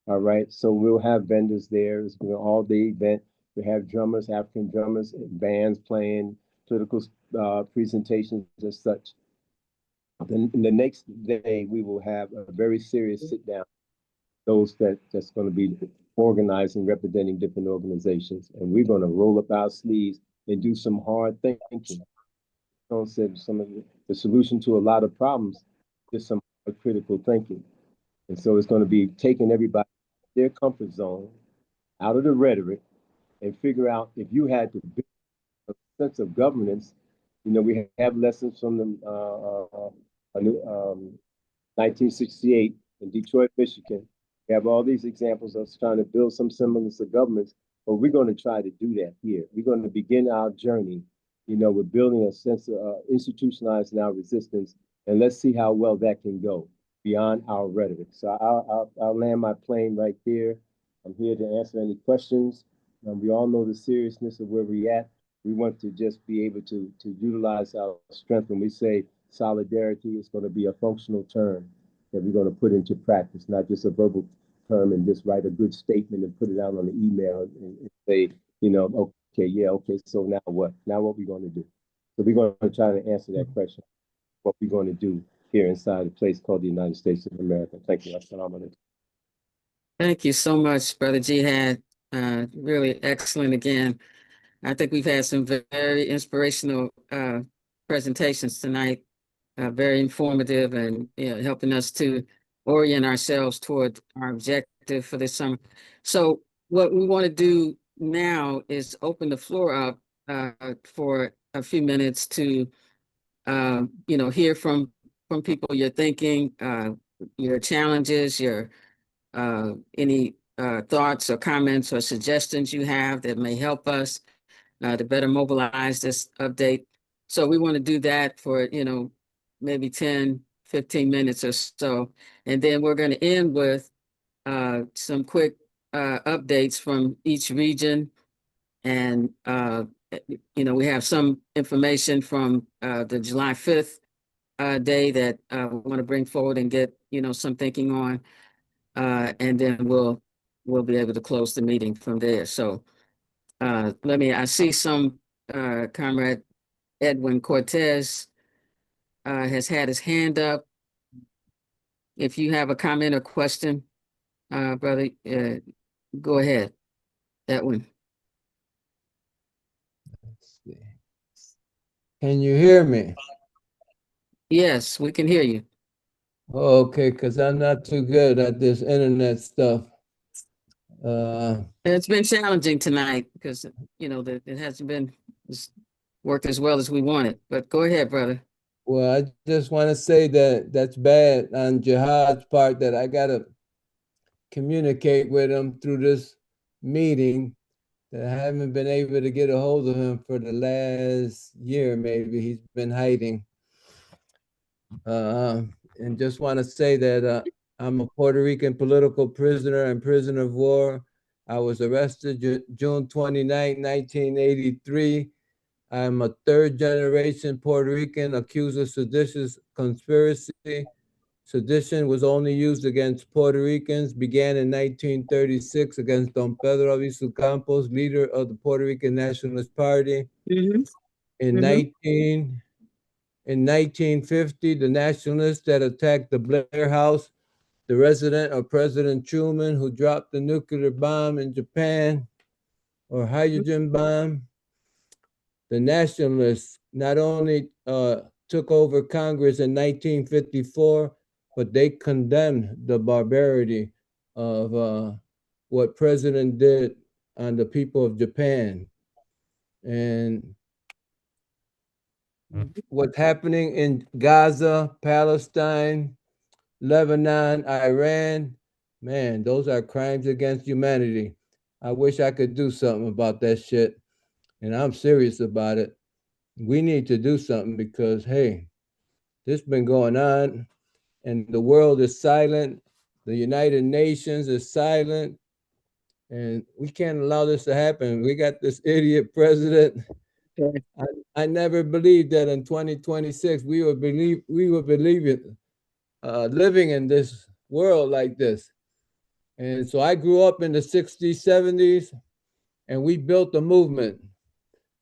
All right. So we'll have vendors there. It's an all-day event. We have drummers, African drummers, and bands playing, political presentations as such. Then the next day we will have a very serious sit-down. That's going to be organizing, representing different organizations, and we're going to roll up our sleeves and do some hard thinking. Said some of the solution to a lot of problems is some critical thinking. And so it's going to be taking everybody their comfort zone, out of the rhetoric, and figure out if you had to build a sense of governance. We have lessons from the 1968 in Detroit, Michigan. We have all these examples of us trying to build some semblance of governance, but we're going to try to do that here. We're going to begin our journey, with building a sense of institutionalizing our resistance, and let's see how well that can go beyond our rhetoric. So I'll land my plane right there. I'm here to answer any questions. We all know the seriousness of where we're at. We want to just be able to utilize our strength. When we say solidarity, it's going to be a functional term that we're going to put into practice, not just a verbal term and just write a good statement and put it out on the email and say, okay, so now what? Now what we're going to do? So we're going to try to answer that question, what we're going to do here inside a place called the United States of America. Thank you. Assalamu alaikum. Thank you so much, Brother Jihad. Really excellent again. I think we've had some very inspirational presentations tonight, very informative, and helping us to orient ourselves toward our objective for this summer. So what we want to do now is open the floor up for a few minutes to hear from people, your thinking, your challenges, your any thoughts or comments or suggestions you have that may help us to better mobilize this update. So we want to do that for, maybe 10, 15 minutes or so. And then we're going to end with some quick updates from each region. And, we have some information from the July 5th day that we want to bring forward and get, some thinking on. And then we'll be able to close the meeting from there. So I see some Comrade Edwin Cortez has had his hand up. If you have a comment or question, brother, go ahead, Edwin. Let's see. Can you hear me? Yes, we can hear you. Okay, because I'm not too good at this internet stuff. It's been challenging tonight because, it hasn't been worked as well as we wanted, but go ahead, brother. Well, I just want to say that that's bad on Jihad's part, that I got to communicate with him through this meeting, that I haven't been able to get a hold of him for the last year, maybe. He's been hiding. And just want to say that I'm a Puerto Rican political prisoner and prisoner of war. I was arrested June 29, 1983. I'm a third-generation Puerto Rican accused of seditious conspiracy. Sedition was only used against Puerto Ricans, began in 1936 against Don Pedro Albizu Campos, leader of the Puerto Rican Nationalist Party. In 1950, the nationalists that attacked the Blair House the resident of President Truman who dropped the nuclear bomb in Japan or hydrogen bomb. The nationalists not only took over Congress in 1954, but they condemned the barbarity of what President did on the people of Japan. And what's happening in Gaza, Palestine, Lebanon, Iran, man, those are crimes against humanity. I wish I could do something about that shit. And I'm serious about it. We need to do something because, hey, this has been going on and the world is silent. The United Nations is silent. And we can't allow this to happen. We got this idiot president. I never believed that in 2026 we would living in this world like this. And so I grew up in the 60s, 70s, and we built a movement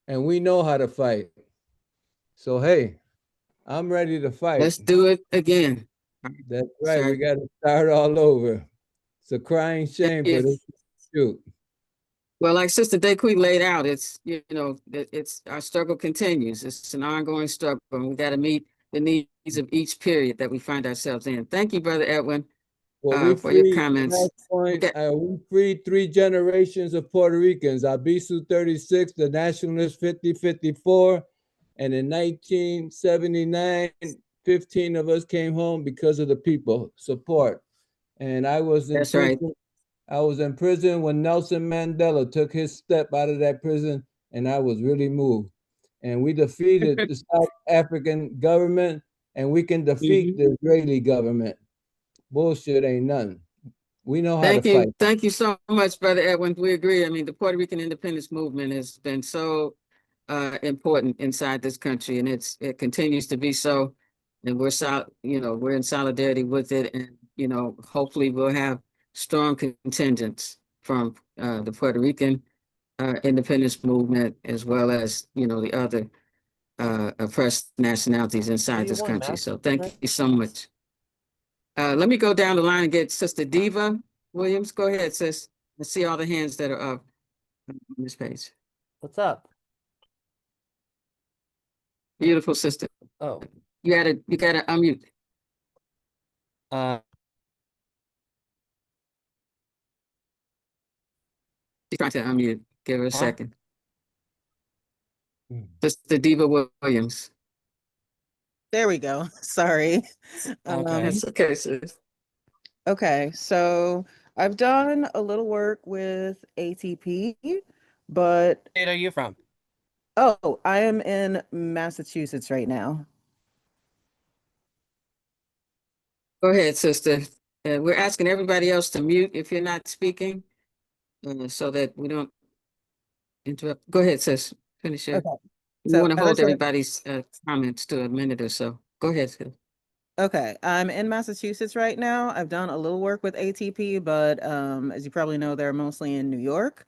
and we know how to fight. So, hey, I'm ready to fight. Let's do it again. That's right. We got to start all over. It's a crying shame for this to shoot. Well, like Sister DEQUI laid out, it's, you know, it's our struggle continues. It's an ongoing struggle, and we got to meet the needs of each period that we find ourselves in. Thank you, Brother Edwin, for your comments. We freed 3 generations of Puerto Ricans, Abisu 36, the Nationalists 50-54, and in 1979, 15 of us came home because of the people support. And I was in prison. I was in prison when Nelson Mandela took his step out of that prison, and I was really moved. And we defeated the South African government, and we can defeat the Israeli government. Bullshit ain't none. We know how to fight. Thank you so much, Brother Edwin. We agree. I mean, the Puerto Rican independence movement has been so important inside this country, and it continues to be so. And we're we're in solidarity with it, and hopefully we'll have strong contingents from the Puerto Rican independence movement, as well as the other oppressed nationalities inside this country. So thank you so much. Let me go down the line and get Sister Diva Williams. Go ahead, sis. I see all the hands that are up on this page. What's up? Beautiful sister. Oh. You gotta unmute. She's trying to unmute. Give her a second. Sister Diva Williams. There we go. Sorry. That's okay, sis. Okay, so I've done a little work with ATP, but Where are you from? Oh, I am in Massachusetts right now. Go ahead, sister. We're asking everybody else to mute if you're not speaking, so that we don't interrupt. Go ahead, sis. Finish it. Okay. We want to hold everybody's comments to a minute or so. Go ahead, sis. Okay, I'm in Massachusetts right now. I've done a little work with ATP, but as you probably know, they're mostly in New York.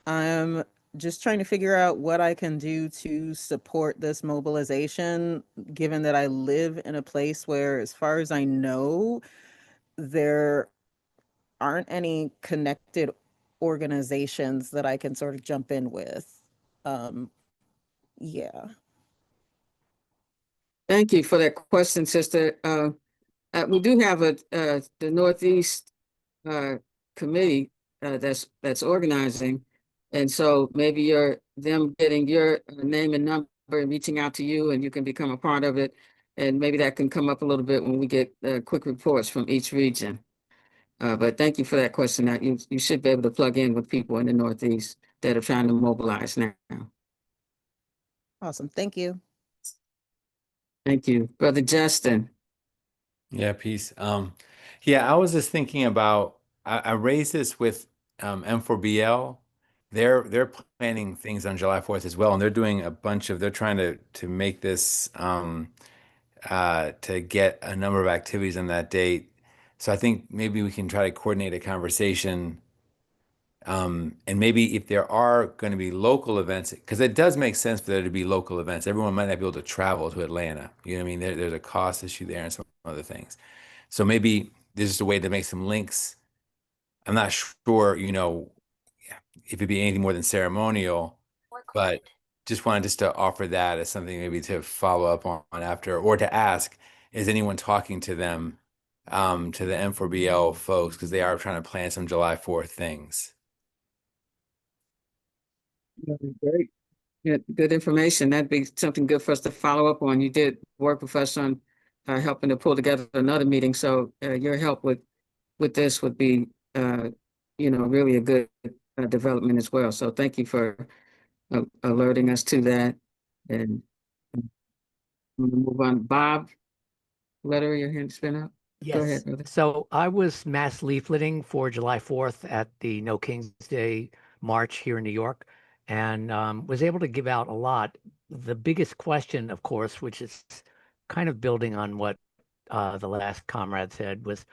I'm just trying to figure out what I can do to support this mobilization, given that I live in a place where, as far as I know, there aren't any connected organizations that I can sort of jump in with. Yeah. Thank you for that question, sister. We do have the Northeast committee that's organizing, and so maybe them getting your name and number and reaching out to you, and you can become a part of it, and maybe that can come up a little bit when we get quick reports from each region. But thank you for that question. That you should be able to plug in with people in the Northeast that are trying to mobilize now. Awesome. Thank you. Thank you, Brother Justin. Yeah, peace. Yeah, I was just thinking about, I raised this with M4BL. They're planning things on July 4th as well, and they're doing they're trying to make this to get a number of activities on that date. So I think maybe we can try to coordinate a conversation. And maybe if there are going to be local events, because it does make sense for there to be local events. Everyone might not be able to travel to Atlanta. You know what I mean? There's a cost issue there and some other things. So maybe there's just a way to make some links. I'm not sure, you know, if it'd be anything more than ceremonial, but just wanted to offer that as something maybe to follow up on after, or to ask, is anyone talking to them, to the M4BL folks, because they are trying to plan some July 4th things. Great. Good information. That'd be something good for us to follow up on. You did work with us on helping to pull together another meeting. So your help with this would be, you know, really a good development as well. So thank you for alerting us to that. And we'll move on. Bob, letter, your hand's been up. Yes. Go ahead, brother. So I was mass leafleting for July 4th at the No King's Day March here in New York, and was able to give out a lot. The biggest question, of course, which is kind of building on what the last comrade said, was,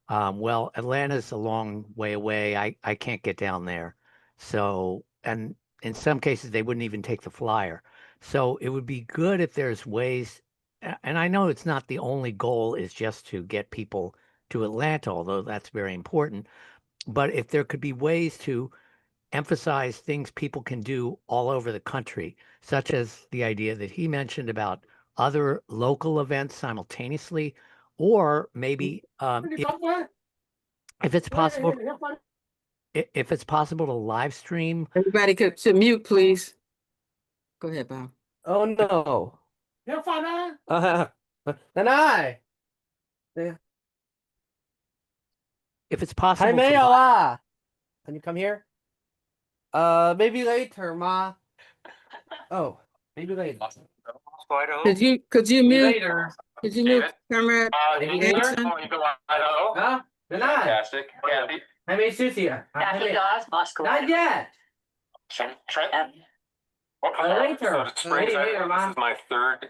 well, Atlanta's a long way away. I can't get down there. So, and in some cases, they wouldn't even take the flyer. So it would be good if there's ways, and I know it's not the only goal is just to get people to Atlanta, although that's very important. But if there could be ways to emphasize things people can do all over the country, such as the idea that he mentioned about other local events simultaneously, or maybe if it's possible, if it's possible to live stream. Everybody could to mute, please. Go ahead, Bob. Oh no. Nanay. If it's possible. Hi, Mayola. Can you come here? Maybe later, Ma. Oh, maybe later. Could you mute? Later. Could you mute, comrade? Maybe later. Anderson? Huh? Nanay. Fantastic. Candy. I made Susie. Not yet. What Later. Later, Ma. This is my third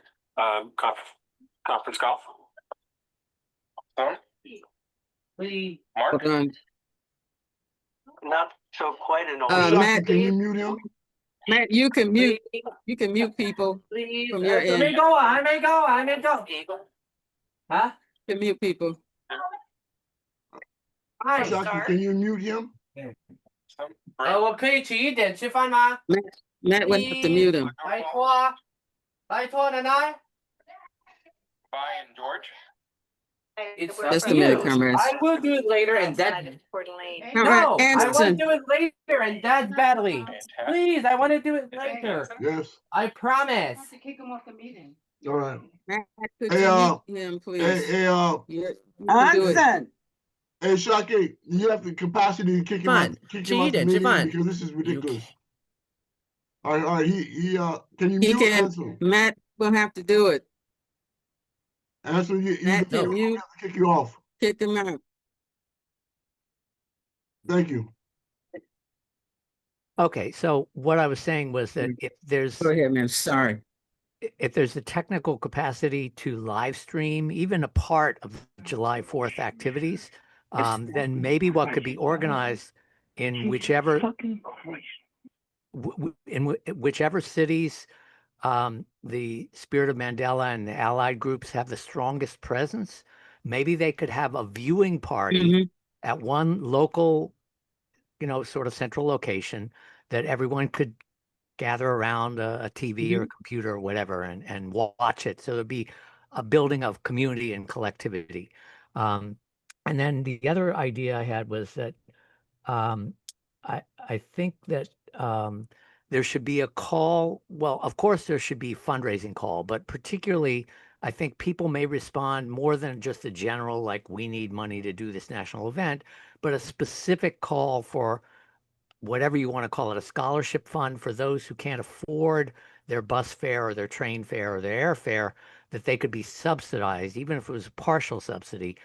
conference call. Please. Mark? Hold on. Not so quite an Matt, can you mute him? Matt, you can mute. You can mute people Please. from your I may end. go. Huh? You can mute people. Hi. Ashaki, can you mute him? 我可以迟一点吃饭吗？ Matt would have to mute him. 拜托，奶奶。 Bye, and George. It's Just a minute, comrades. I will do it later and Dad. Comrade No, I want to Anderson. do it later and Dad's battling. Please, I want to do it later. Yes. I promise. To kick him off the meeting. All right. Matt, could Hey, you mute him, please? Hey, You can do it. Anderson. Hey, Shaki, you have the capacity to kick him out the meeting because this is ridiculous. All right. He can you He mute can. Ansel? Matt will have to do it. Ansel, Matt can mute. have to kick you off. Kick him out. Thank you. Okay, so what I was saying was that if there's Go ahead, man. Sorry. if there's the technical capacity to live stream even a part of July 4th activities, then maybe what could be organized in whichever whichever cities the Spirit of Mandela and the allied groups have the strongest presence, maybe they could have a viewing party at one local, you know, sort of central location that everyone could gather around a TV or a computer or whatever and watch it. So there'd be a building of community and collectivity. And then the other idea I had was that I think that there should be a call. Well, of course, there should be fundraising call, but particularly, I think people may respond more than just a general, like, we need money to do this national event, but a specific call for whatever you want to call it, a scholarship fund for those who can't afford their bus fare or their train fare or their airfare, that they could be subsidized, even if it was a partial subsidy.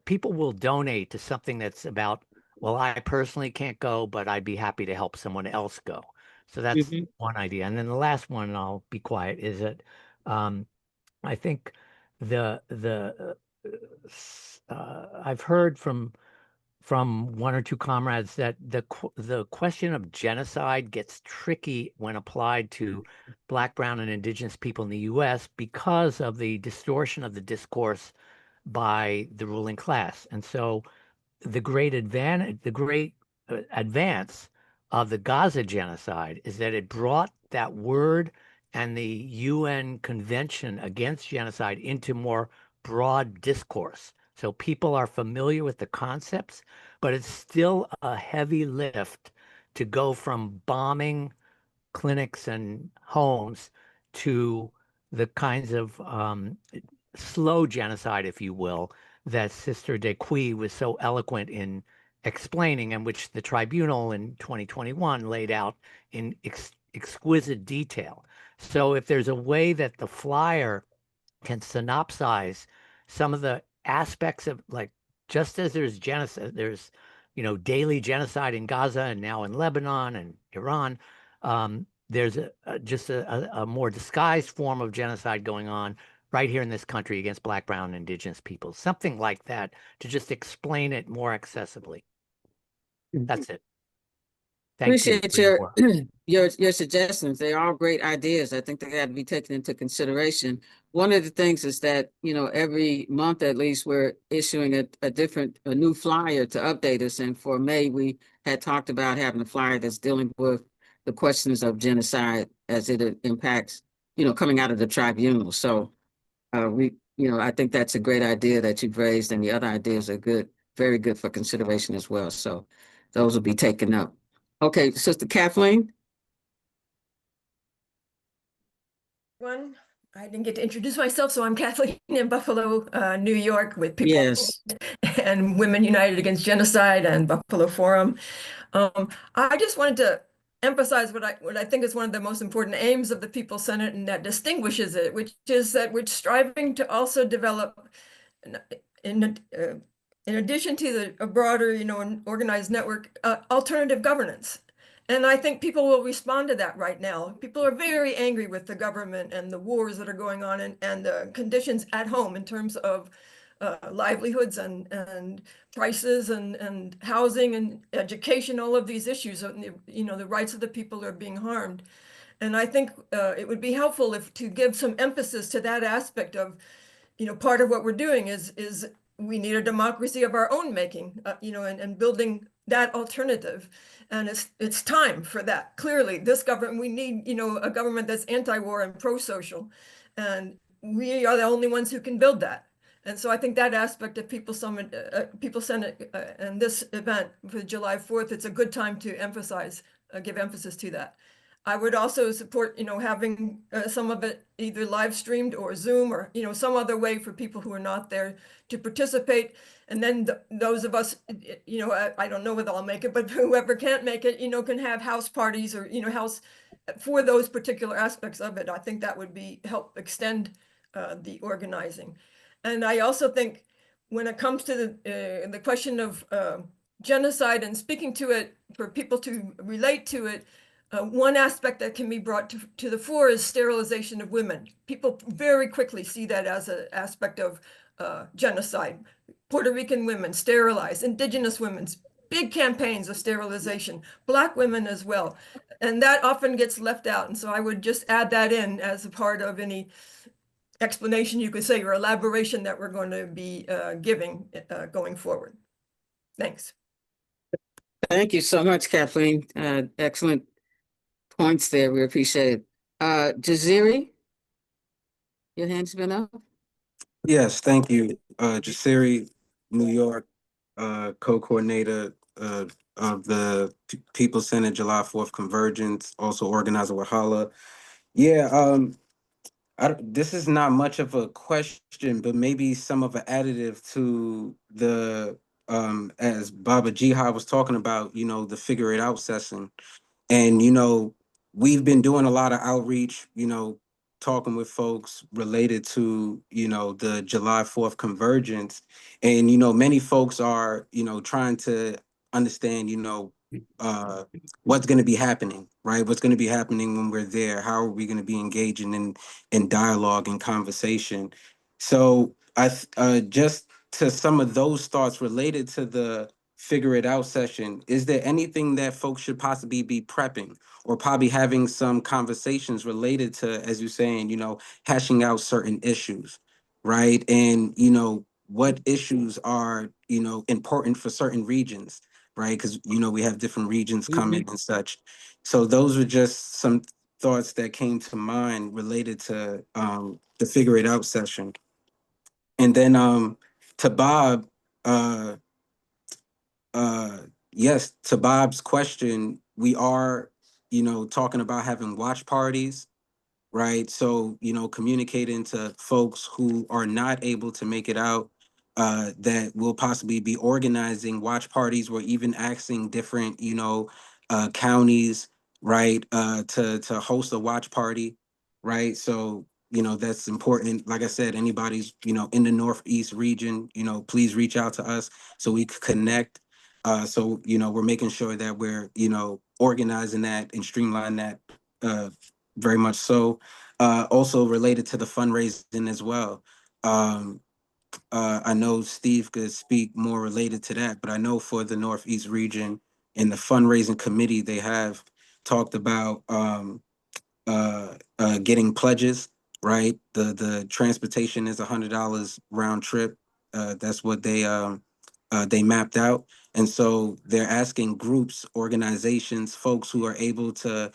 People will donate to something that's about, well, I personally can't go, but I'd be happy to help someone else go. So that's one idea. And then the last one, and I'll be quiet, is that I think I've heard from one or two comrades that the question of genocide gets tricky when applied to Black, brown, and indigenous people in the U.S. because of the distortion of the discourse by the ruling class. And so the great advance of the Gaza genocide is that it brought that word and the UN Convention Against Genocide into more broad discourse. So people are familiar with the concepts, but it's still a heavy lift to go from bombing clinics and homes to the kinds of slow genocide, if you will, that Sister DEQUI was so eloquent in explaining, and which the tribunal in 2021 laid out in exquisite detail. So if there's a way that the flyer can synopsize some of the aspects of, like, just as there's genocide, there's, daily genocide in Gaza and now in Lebanon and Iran. There's just a more disguised form of genocide going on right here in this country against Black, Brown, and Indigenous peoples. Something like that to just explain it more accessibly. That's it. Thank you Appreciate for your suggestions. They're all great ideas. I think they got to be taken into consideration. One of the things is that, every month at least we're issuing a new flyer to update us. And for May, we had talked about having a flyer that's dealing with the questions of genocide as it impacts, coming out of the tribunal. So I think that's a great idea that you've raised, and the other ideas are good, very good for consideration as well. So those will be taken up. Okay, Sister Kathleen. One, I didn't get to introduce myself, so I'm Kathleen in Buffalo, New York, with People Yes. and Women United Against Genocide and Buffalo Forum. I just wanted to emphasize what I think is one of the most important aims of the People's Senate, and that distinguishes it, which is that we're striving to also develop, in addition to a broader, an organized network, alternative governance. And I think people will respond to that right now. People are very angry with the government and the wars that are going on, and the conditions at home in terms of livelihoods and prices and housing and education, all of these issues, the rights of the people are being harmed. And I think it would be helpful to give some emphasis to that aspect of, part of what we're doing is we need a democracy of our own making, and building that alternative. And it's time for that. Clearly, this government, we need, a government that's anti-war and pro-social. And we are the only ones who can build that. And so I think that aspect of People's Senate and this event for July 4th, it's a good time to give emphasis to that. I would also support, having some of it either live streamed or Zoom or, some other way for people who are not there to participate. And then those of us, I don't know whether I'll make it, but whoever can't make it, can have house parties or, house for those particular aspects of it. I think that would help extend the organizing. And I also think when it comes to the question of genocide and speaking to it, for people to relate to it, one aspect that can be brought to the fore is sterilization of women. People very quickly see that as an aspect of genocide. Puerto Rican women sterilized, indigenous women's big campaigns of sterilization, Black women as well. And that often gets left out. And so I would just add that in as a part of any explanation, you could say, or elaboration that we're going to be giving going forward. Thanks. Thank you so much, Kathleen. Excellent points there. We appreciate it. Jaziri, your hand's been up. Yes, thank you. Jasiri, New York, co-coordinator of the People's Senate July 4th Convergence, also organizer with Hala. Yeah, this is not much of a question, but maybe some of an additive to the, as Baba Jihad was talking about, the figure it out session. And, we've been doing a lot of outreach, talking with folks related to, the July 4th Convergence. And, many folks are, trying to understand, what's going to be happening, right? What's going to be happening when we're there? How are we going to be engaging in dialogue and conversation? So just to some of those thoughts related to the figure it out session, is there anything that folks should possibly be prepping or probably having some conversations related to, as you're saying, hashing out certain issues, right? And, what issues are, important for certain regions, right? Because, we have different regions coming and such. So those are just some thoughts that came to mind related to the Figure It Out session. And then to Bob, yes, to Bob's question, we are, talking about having watch parties, right? So, communicating to folks who are not able to make it out, that we'll possibly be organizing watch parties or even asking different, counties, right, to host a watch party, right? So, that's important. Like I said, anybody's, in the Northeast region, please reach out to us so we could connect. So, we're making sure that we're, organizing that and streamline that very much so. Also related to the fundraising as well. I know Steve could speak more related to that, but I know for the Northeast region in the fundraising committee, they have talked about getting pledges, right? The transportation is $100 round trip. That's what they mapped out. And so they're asking groups, organizations, folks who are able to,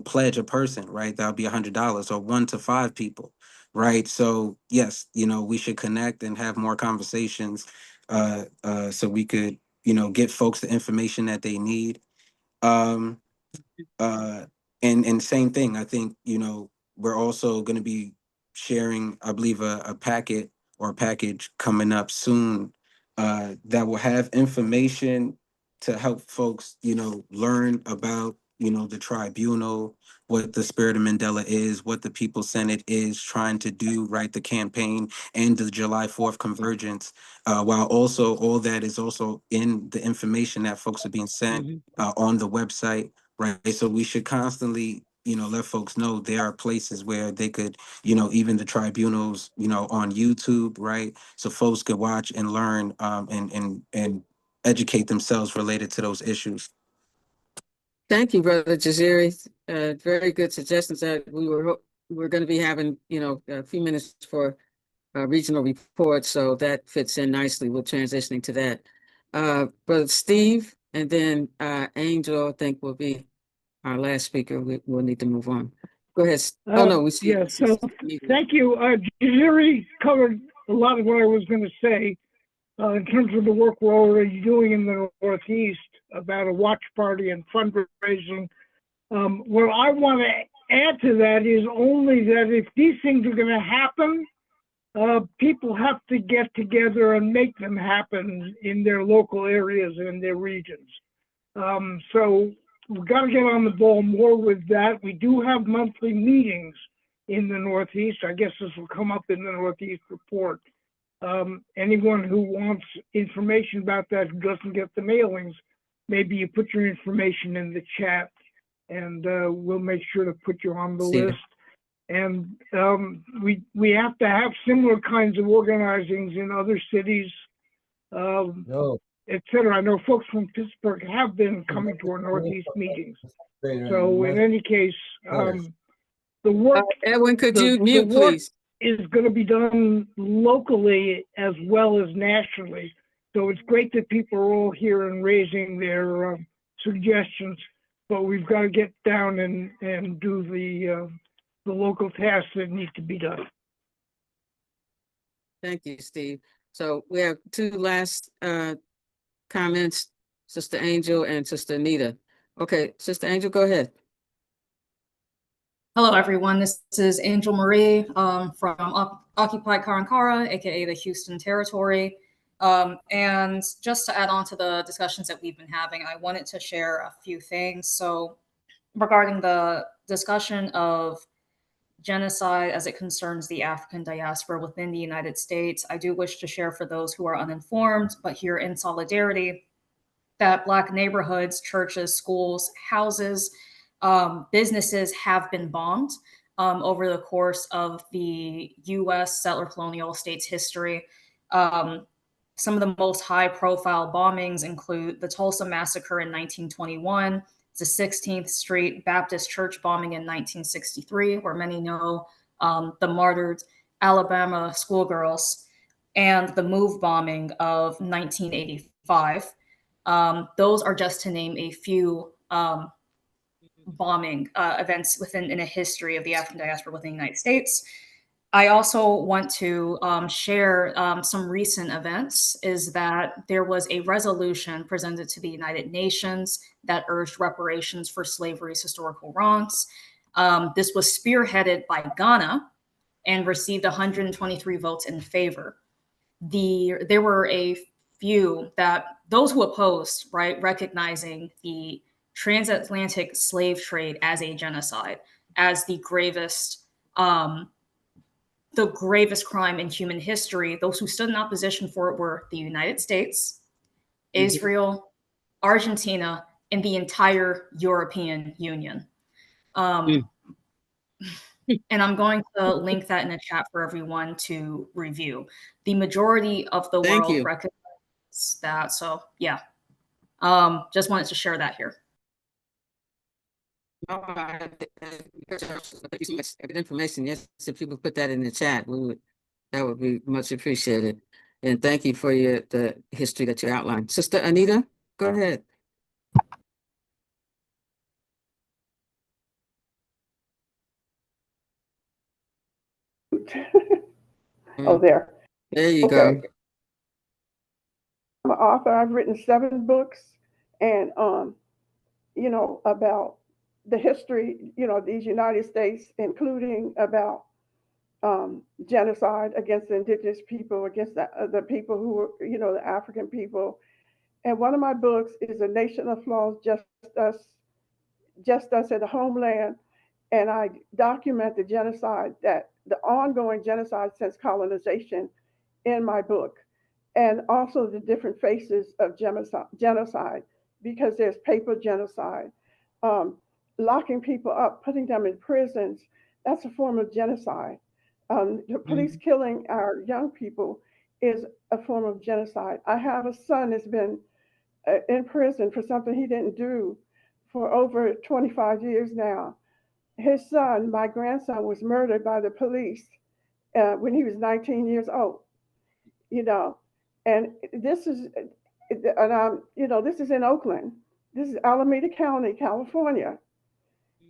pledge a person, right? That'll be $100 or 1 to 5 people, right? So yes, we should connect and have more conversations so we could, get folks the information that they need. And same thing, I think, we're also going to be sharing, I believe, a packet or a package coming up soon that will have information to help folks, learn about, the tribunal, what the Spirit of Mandela is, what the People's Senate is trying to do, right? The campaign and the July 4th convergence, while also all that is also in the information that folks are being sent on the website. Right. So we should constantly, let folks know there are places where they could, even the tribunals, on YouTube, right? So folks could watch and learn and educate themselves related to those issues. Thank you, Brother Jaziri. Very good suggestions that we're going to be having, a few minutes for regional reports. So that fits in nicely. We're transitioning to that. Brother Steve and then Angel, I think, will be our last speaker. We'll need to move on. Go ahead. Oh, no, we see. Yeah, so thank you. Jaziri covered a lot of what I was going to say in terms of the work we're already doing in the Northeast about a watch party and fundraising. What I want to add to that is only that if these things are going to happen, people have to get together and make them happen in their local areas and in their regions. So we've got to get on the ball more with that. We do have monthly meetings in the Northeast. I guess this will come up in the Northeast report. Anyone who wants information about that, who doesn't get the mailings, maybe you put your information in the chat and we'll make sure to put you on the list. And we have to have similar kinds of organizings in other cities, et cetera. I know folks from Pittsburgh have been coming to our Northeast meetings. So in any case, the work, Edwin, could you mute, please? Is going to be done locally as well as nationally. So it's great that people are all here and raising their suggestions, but we've got to get down and do the local tasks that need to be done. Thank you, Steve. So we have two last comments, Sister Angel and Sister Anita. Okay, Sister Angel, go ahead. Hello, everyone. This is Angel Marie from Occupied Karankara, aka the Houston Territory. And just to add on to the discussions that we've been having, I wanted to share a few things. So regarding the discussion of genocide as it concerns the African diaspora within the United States, I do wish to share for those who are uninformed, but here in solidarity, that Black neighborhoods, churches, schools, houses, businesses have been bombed over the course of the U.S. settler colonial states history. Some of the most high-profile bombings include the Tulsa Massacre in 1921, the 16th Street Baptist Church bombing in 1963, where many know the martyred Alabama schoolgirls. and the MOVE bombing of 1985. Those are just to name a few bombing events in a history of the African diaspora within the United States. I also want to share some recent events, is that there was a resolution presented to the United Nations that urged reparations for slavery's historical wrongs. This was spearheaded by Ghana and received 123 votes in favor. There were a few that those who opposed, right, recognizing the transatlantic slave trade as a genocide, as the gravest crime in human history. Those who stood in opposition for it were the United States, Israel, Argentina, and the entire European Union. And I'm going to link that in the chat for everyone to review. The majority of the world recognizes that. So yeah, just wanted to share that here. Thank you so much. Good information. Yes, if people put that in the chat, that would be much appreciated. And thank you for the history that you outlined. Sister Anita, go ahead. Oh, there. There you Okay. go. I'm an author. I've written 7 books, and you know, about the history, you know, of these United States, including about genocide against the indigenous people, against the people who were, you know, the African people. And one of my books is A Nation of Flaws, Just Us at the Homeland. And I document the genocide, the ongoing genocide since colonization in my book, and also the different faces of genocide, because there's paper genocide, locking people up, putting them in prisons. That's a form of genocide. The police killing our young people is a form of genocide. I have a son that's been in prison for something he didn't do for over 25 years now. His son, my grandson, was murdered by the police when he was 19 years old. You know, and this is, you know, this is in Oakland. This is Alameda County, California,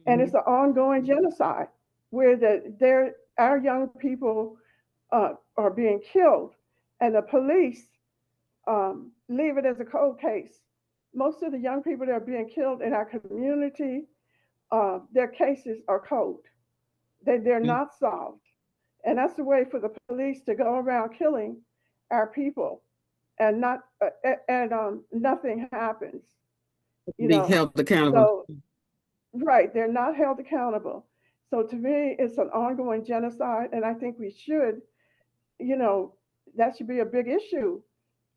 and it's an ongoing genocide where our young people are being killed, and the police leave it as a cold case. Most of the young people that are being killed in our community, their cases are cold. They're not solved. And that's the way for the police to go around killing our people, and nothing happens. You Be know, held accountable. so right, they're not held accountable. So to me, it's an ongoing genocide, and I think we should, you know, that should be a big issue,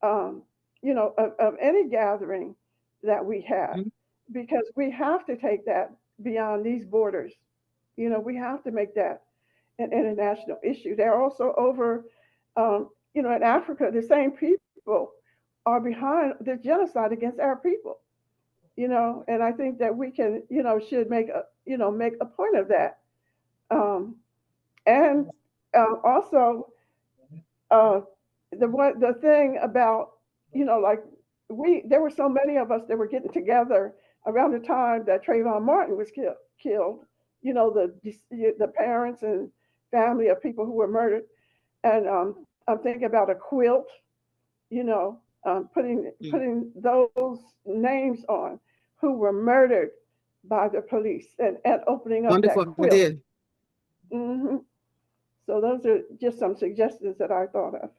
you know, of any gathering that we have, because we have to take that beyond these borders. You know, we have to make that an international issue. They're also over, you know, in Africa, the same people are behind the genocide against our people. You know, and I think that we can, you know, should make a point of that. And also, the thing about, you know, like there were so many of us that were getting together around the time that Trayvon Martin was killed. You know, the parents and family of people who were murdered, and I'm thinking about a quilt. You know, putting those names on who were murdered by the police, and opening up Wonderful that quilt. idea. So those are just some suggestions that I thought of.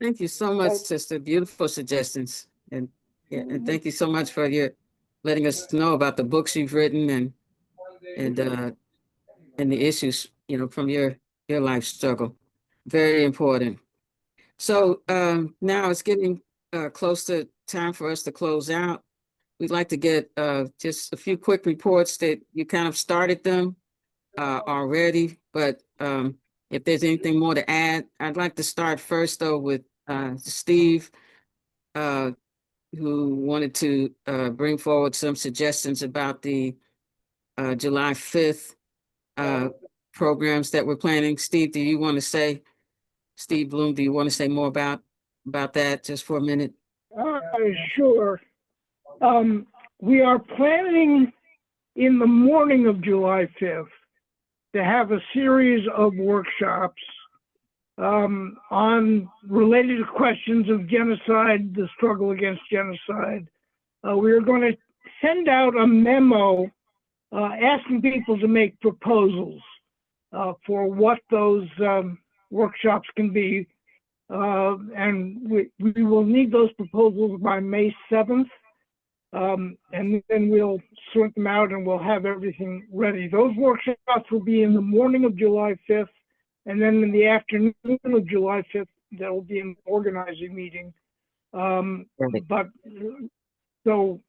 Thank you so much, sister. Beautiful suggestions. And and thank you so much for letting us know about the books you've written and the issues, you know, from your life struggle. Very important. So now it's getting close to time for us to close out. We'd like to get just a few quick reports that you kind of started them already, but if there's anything more to add, I'd like to start first though with Steve, who wanted to bring forward some suggestions about the July 5th programs that we're planning. Steve, do you want to say Steve Bloom, do you want to say more about that just for a minute? Sure. We are planning in the morning of July 5th to have a series of workshops on related questions of genocide, the struggle against genocide. We are going to send out a memo asking people to make proposals for what those workshops can be. And we will need those proposals by May 7th. And then we'll sort them out and we'll have everything ready. Those workshops will be in the morning of July 5th. And then in the afternoon of July 5th, there will be an organizing meeting. But so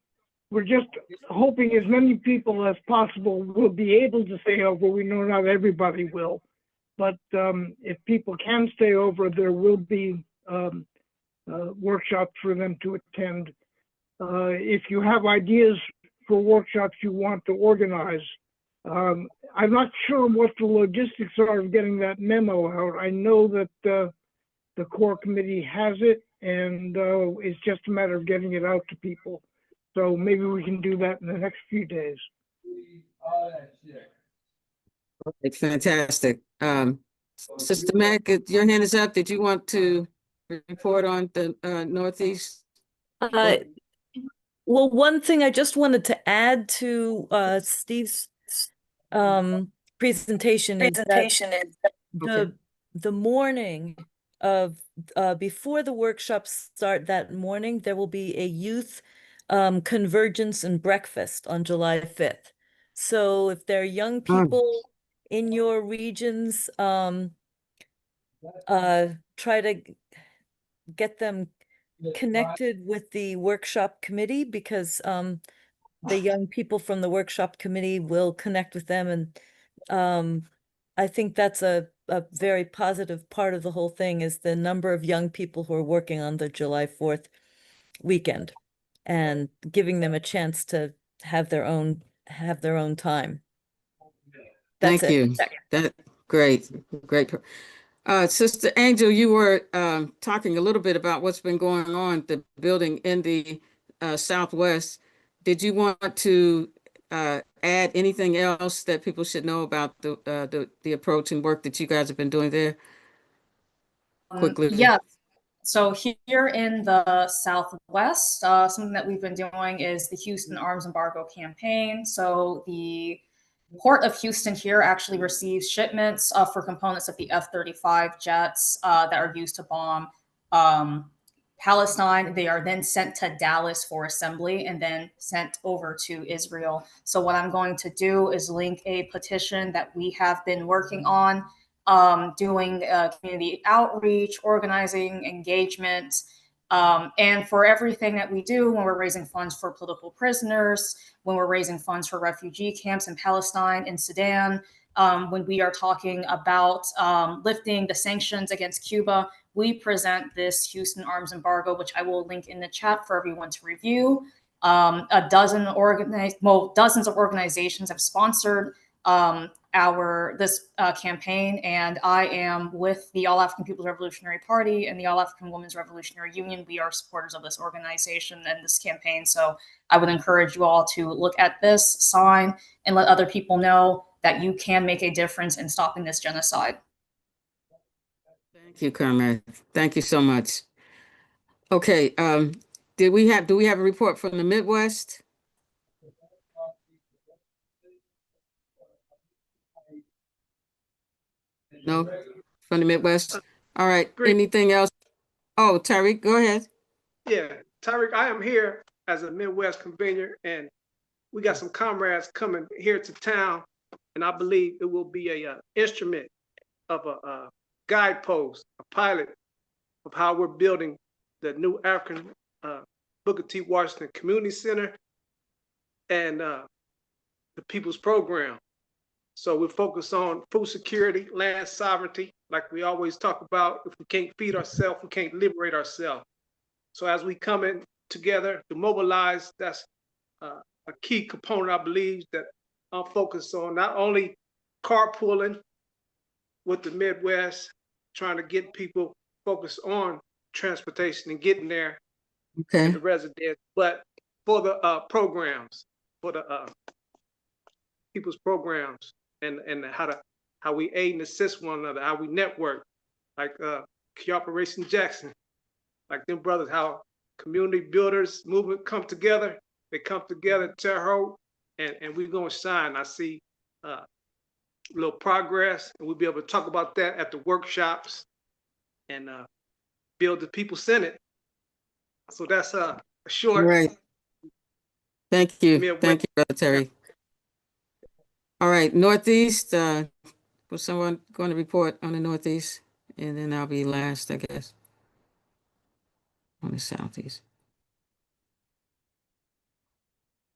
we're just hoping as many people as possible will be able to stay over. We know not everybody will, but if people can stay over, there will be workshops for them to attend. If you have ideas for workshops you want to organize, I'm not sure what the logistics are of getting that memo out. I know that the core committee has it, and it's just a matter of getting it out to people. So maybe we can do that in the next few days. It's fantastic. Sister Mac, your hand is up. Did you want to report on the Northeast? Well, one thing I just wanted to add to Steve's presentation is that the morning of before the workshops start that morning, there will be a youth convergence and breakfast on July 5th. So if there are young people in your regions, try to get them connected with the workshop committee, because the young people from the workshop committee will connect with them. And I think that's a very positive part of the whole thing, is the number of young people who are working on the July 4th weekend and giving them a chance to have their own time. Thank you. That great. Sister Angel, you were talking a little bit about what's been going on, the building in the Southwest. Did you want to add anything else that people should know about the approach and work that you guys have been doing there? Quickly. Yeah. So here in the Southwest, something that we've been doing is the Houston Arms Embargo campaign. So the Port of Houston here actually receives shipments for components of the F-35 jets that are used to bomb Palestine. They are then sent to Dallas for assembly and then sent over to Israel. So what I'm going to do is link a petition that we have been working on, doing community outreach, organizing, engagement, and for everything that we do when we're raising funds for political prisoners, when we're raising funds for refugee camps in Palestine and Sudan, when we are talking about lifting the sanctions against Cuba, we present this Houston Arms Embargo, which I will link in the chat for everyone to review. Dozens of organizations have sponsored this campaign, and I am with the All African People's Revolutionary Party and the All African Women's Revolutionary Union. We are supporters of this organization and this campaign, so I would encourage you all to look at this, sign, and let other people know that you can make a difference in stopping this genocide. Thank you, Carmen. Thank you so much. Okay, do we have a report from the Midwest? No, from the Midwest. All right. Anything else? Oh, Tariq, go ahead. Yeah, Tariq, I am here as a Midwest convener, and we got some comrades coming here to town, and I believe it will be a instrument of a guidepost, a pilot of how we're building the new African Booker T. Washington Community Center and the People's Program. So we're focused on food security, land sovereignty, like we always talk about. If we can't feed ourselves, we can't liberate ourselves. So as we come in together to mobilize, that's a key component, I believe, that I'm focused on, not only carpooling with the Midwest, trying to get people focused on transportation and getting there Okay. and the residents, but for the programs, for the people's programs and how we aid and assist one another, how we network, like Cooperation Jackson, like them brothers, how community builders movement come together. They come together, Terre Haute, and we're gonna shine. I see a little progress, and we'll be able to talk about that at the workshops and build the People Senate. So that's a short. Right. Thank you. Midwest. Thank you, Brother Terry. All right, Northeast, was someone going to report on the Northeast? And then I'll be last, I guess, on the Southeast.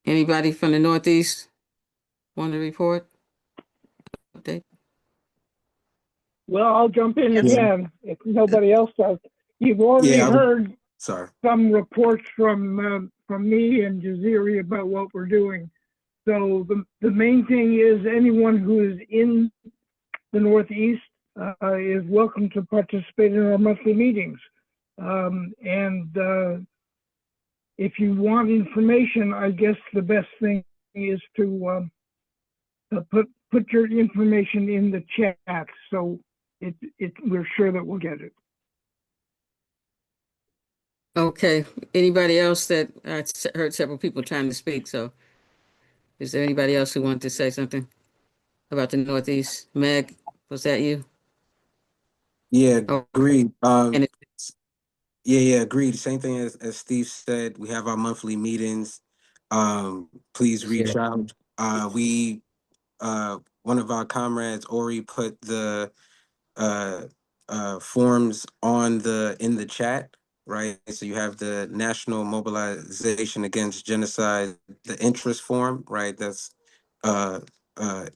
Anybody from the Northeast want to report? Update? Well, I'll jump in Yes. again if nobody else does. You've already heard Sorry. some reports from me and Jaziri about what we're doing. So the main thing is anyone who is in the Northeast is welcome to participate in our monthly meetings. If you want information, I guess the best thing is to put your information in the chat, so we're sure that we'll get it. Okay. Anybody else that I heard several people trying to speak? So, is there anybody else who wanted to say something about the Northeast? Meg, was that you? Yeah, Oh, agreed. and Yeah, agreed. Same thing as Steve said. We have our monthly meetings. Please reach out. One of our comrades, Ori, put the forms in the chat, right? So you have the National Mobilization Against Genocide, the interest form, right? That's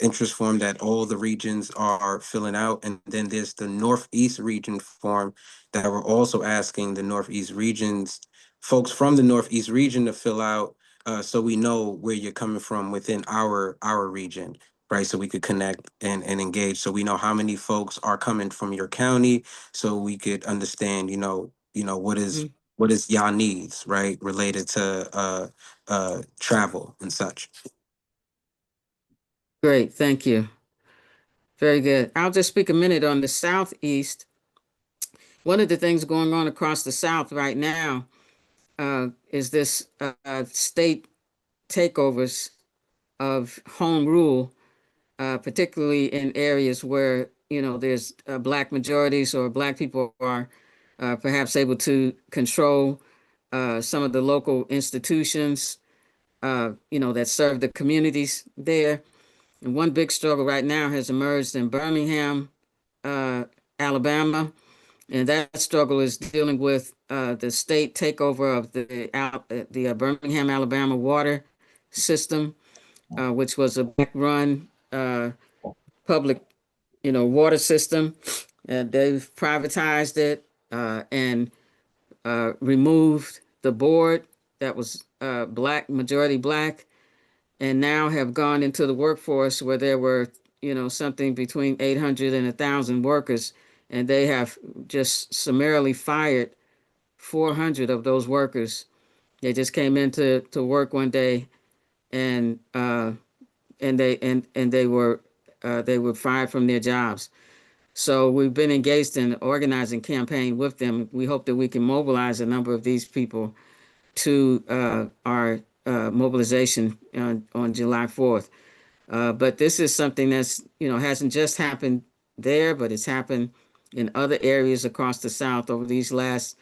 interest form that all the regions are filling out. And then there's the Northeast region form that we're also asking the Northeast regions, folks from the Northeast region to fill out, so we know where you're coming from within our region, right? So we could connect and engage. So we know how many folks are coming from your county, so we could understand, what is y'all needs, right? Related to travel and such. great. Thank you. Very good. I'll just speak a minute on the Southeast. One of the things going on across the South right now is this state takeovers of home rule, particularly in areas where, there's Black majorities or Black people are perhaps able to control some of the local institutions, that serve the communities there. And one big struggle right now has emerged in Birmingham, Alabama. And that struggle is dealing with the state takeover of the Birmingham, Alabama water system, which was a Black-run public, water system. They've privatized it and removed the board that was majority Black, and now have gone into the workforce where there were, something between 800 and 1,000 workers, and they have just summarily fired 400 of those workers. They just came into work one day, and they were fired from their jobs. So we've been engaged in an organizing campaign with them. We hope that we can mobilize a number of these people to our mobilization on July 4th. But this is something that's, hasn't just happened there, but it's happened in other areas across the South over these last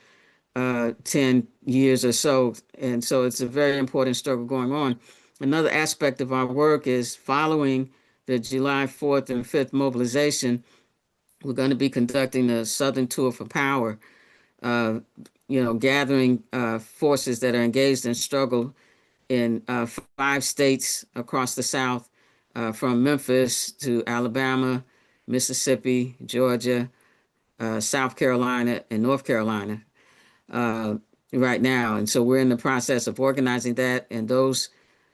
10 years or so. And so it's a very important struggle going on. Another aspect of our work is following the July 4th and 5th mobilization. We're going to be conducting a Southern Tour for Power, gathering forces that are engaged in struggle in 5 states across the South, from Memphis to Alabama, Mississippi, Georgia, South Carolina, and North Carolina right now. And so we're in the process of organizing that, and those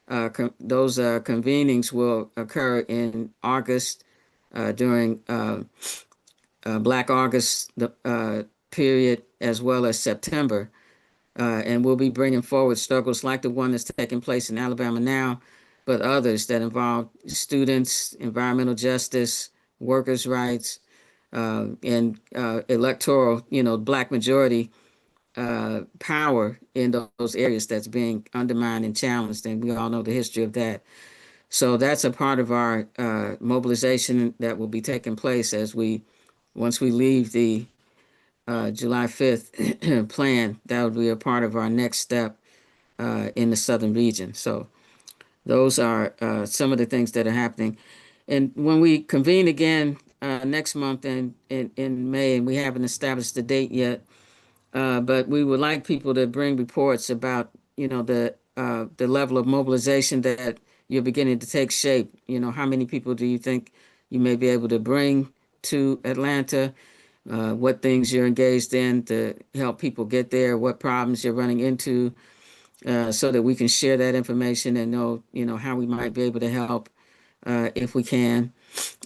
convenings will occur in August during Black August period as well as September. And we'll be bringing forward struggles like the one that's taking place in Alabama now, but others that involve students, environmental justice, workers' rights, and electoral, Black majority power in those areas that's being undermined and challenged. And we all know the history of that. So that's a part of our mobilization that will be taking place once we leave the July 5th plan. That would be a part of our next step in the southern region. So those are some of the things that are happening. And when we convene again next month in May, and we haven't established the date yet, but we would like people to bring reports about, the level of mobilization that you're beginning to take shape. How many people do you think you may be able to bring to Atlanta? What things you're engaged in to help people get there? What problems you're running into? So that we can share that information and know, how we might be able to help if we can.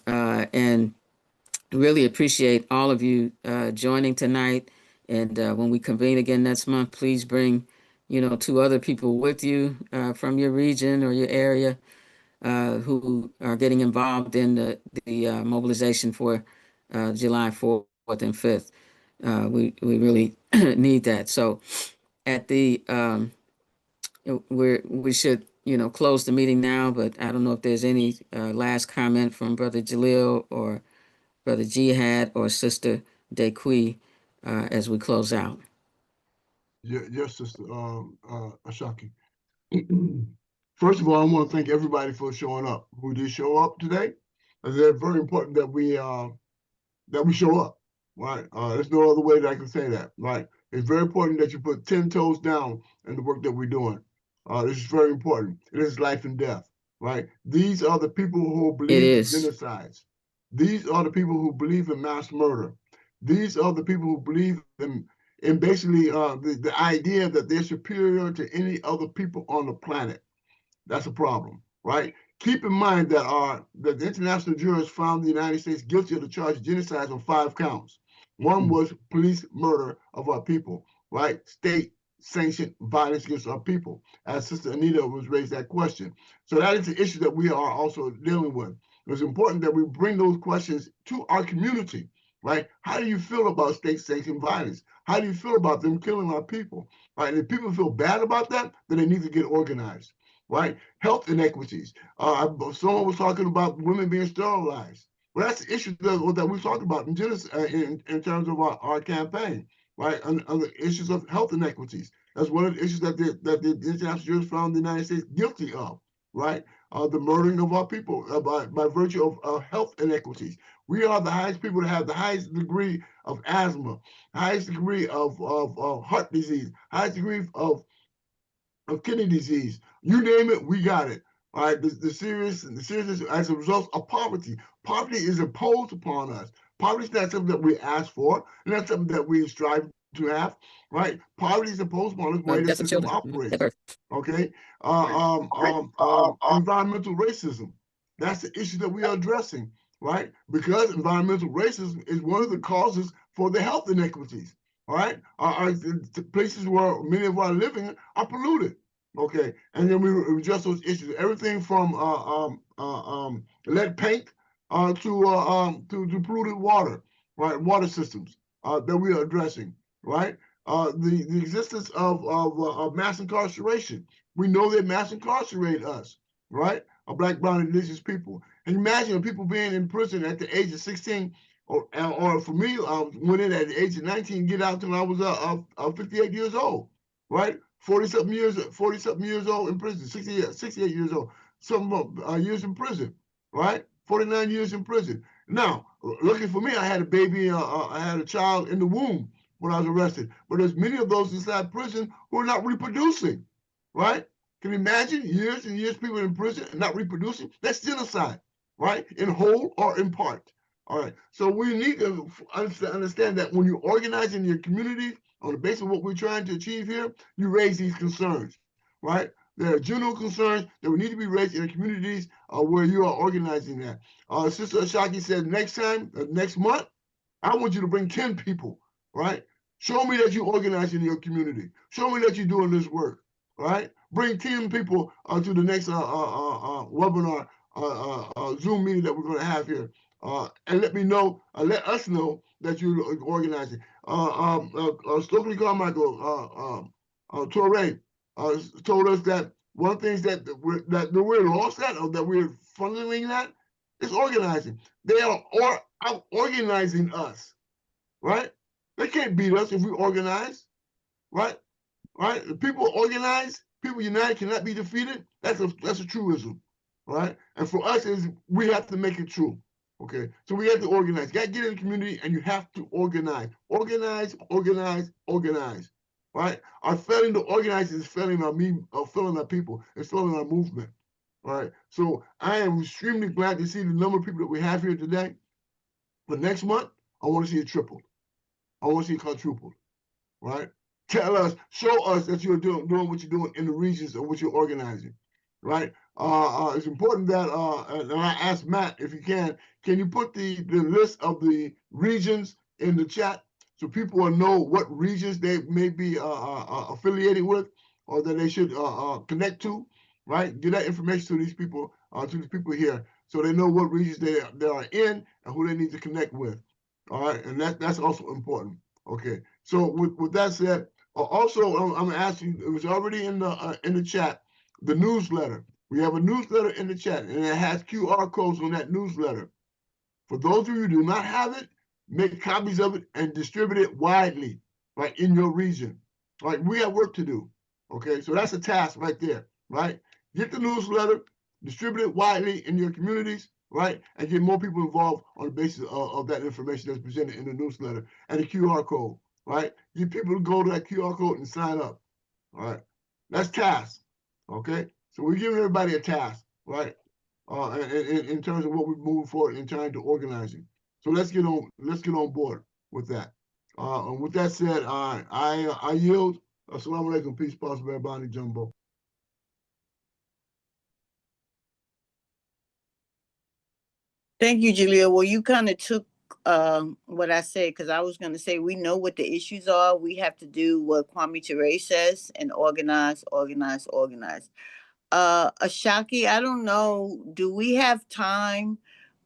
And really appreciate all of you joining tonight. And when we convene again next month, please bring, 2 other people with you from your region or your area who are getting involved in the mobilization for July 4th and 5th. We really need that. So at the we should close the meeting now, but I don't know if there's any last comment from Brother Jalil or Brother JIHAD or Sister DEQUI as we close out. Yes, Sister Ashaki. First of all, I want to thank everybody for showing up who did show up today. It's very important that we show up, right? There's no other way that I can say that, right? It's very important that you put 10 toes down in the work that we're doing. This is very important. It is life and death, right? These are the people who believe in genocides. These are the people who believe in mass murder. These are the people who believe in basically the idea that they're superior to any other people on the planet. That's a problem, right? Keep in mind that the international jurors found the United States guilty of the charge of genocide on 5 counts. One was police murder of our people, right? State-sanctioned violence against our people, as Sister Anita was raised that question. So that is the issue that we are also dealing with. It's important that we bring those questions to our community, right? How do you feel about state-sanctioned violence? How do you feel about them killing our people, right? And if people feel bad about that, then they need to get organized. Right? Health inequities. Someone was talking about women being sterilized. Well, that's the issue that we talked about in terms of our campaign, right? On the issues of health inequities. That's one of the issues that the international jurors found the United States guilty of, right? The murdering of our people by virtue of health inequities. We are the highest people to have the highest degree of asthma, highest degree of heart disease, highest degree of kidney disease. You name it, we got it. All right, the seriousness as a result of poverty. Poverty is imposed upon us. Poverty is not something that we ask for, and that's something that we strive to have, right? Poverty is imposed upon us by the system operates. Okay, environmental racism. That's the issue that we are addressing, right? Because environmental racism is one of the causes for the health inequities. All right, the places where many of our living are polluted. Okay, and then we address those issues. Everything from lead paint to polluted water, right? Water systems that we are addressing, right? The existence of mass incarceration. We know they mass incarcerate us, right? Black, brown, and indigenous people. And imagine people being in prison at the age of 16. Or for me, I went in at the age of 19, get out until I was 58 years old, right? 40-something years old in prison, 68 years old, some years in prison, right? 49 years in prison. Now, lucky for me, I had a baby, I had a child in the womb when I was arrested. But there's many of those inside prison who are not reproducing, right? Can you imagine years and years people in prison and not reproducing? That's genocide, right? In whole or in part. All right, so we need to understand that when you organize in your community on the basis of what we're trying to achieve here, you raise these concerns, right? There are general concerns that will need to be raised in the communities where you are organizing that. Sister Ashaki said next month, I want you to bring 10 people, right? Show me that you're organizing in your community. Show me that you're doing this work, right? Bring 10 people to the next webinar, Zoom meeting that we're going to have here. And let us know that you're organizing. Stokely Carmichael, Torre, told us that one of the things that we're lost at, or that we're funneling at, is organizing. They are out organizing us, right? They can't beat us if we organize, right? Right? If people organize, people united cannot be defeated. That's a truism, right? And for us, we have to make it true. Okay, so we have to organize. You got to get in the community, and you have to organize. Organize, organize, organize. Right? Our failing to organize is failing our people. It's failing our movement. Right? So I am extremely glad to see the number of people that we have here today. But next month, I want to see it tripled. I want to see it quadrupled. Right? Tell us, show us that you're doing what you're doing in the regions of which you're organizing. Right? It's important that, and I asked Matt if you can you put the list of the regions in the chat so people will know what regions they may be affiliated with, or that they should connect to, right? Get that information to these people here, so they know what regions they are in and who they need to connect with. All right, and that's also important. Okay, so with that said, also I'm gonna ask you. It was already in the chat, the newsletter. We have a newsletter in the chat, and it has QR codes on that newsletter. For those of you who do not have it, make copies of it and distribute it widely, right, in your region. Right, we have work to do. Okay, so that's a task right there, right? Get the newsletter, distribute it widely in your communities, right, and get more people involved on the basis of that information that's presented in the newsletter and the QR code, right? Get people to go to that QR code and sign up, all right? That's task, okay? So we're giving everybody a task, right? In terms of what we're moving forward in trying to organizing. So let's get on board with that. And with that said, I yield. Assalamu alaikum, peace, prosperity, jumbo. Thank you, Jalil. Well, you kind of took what I said, because I was going to say we know what the issues are. We have to do what Kwame Ture says and organize, organize, organize. Ashaki, I don't know. Do we have time?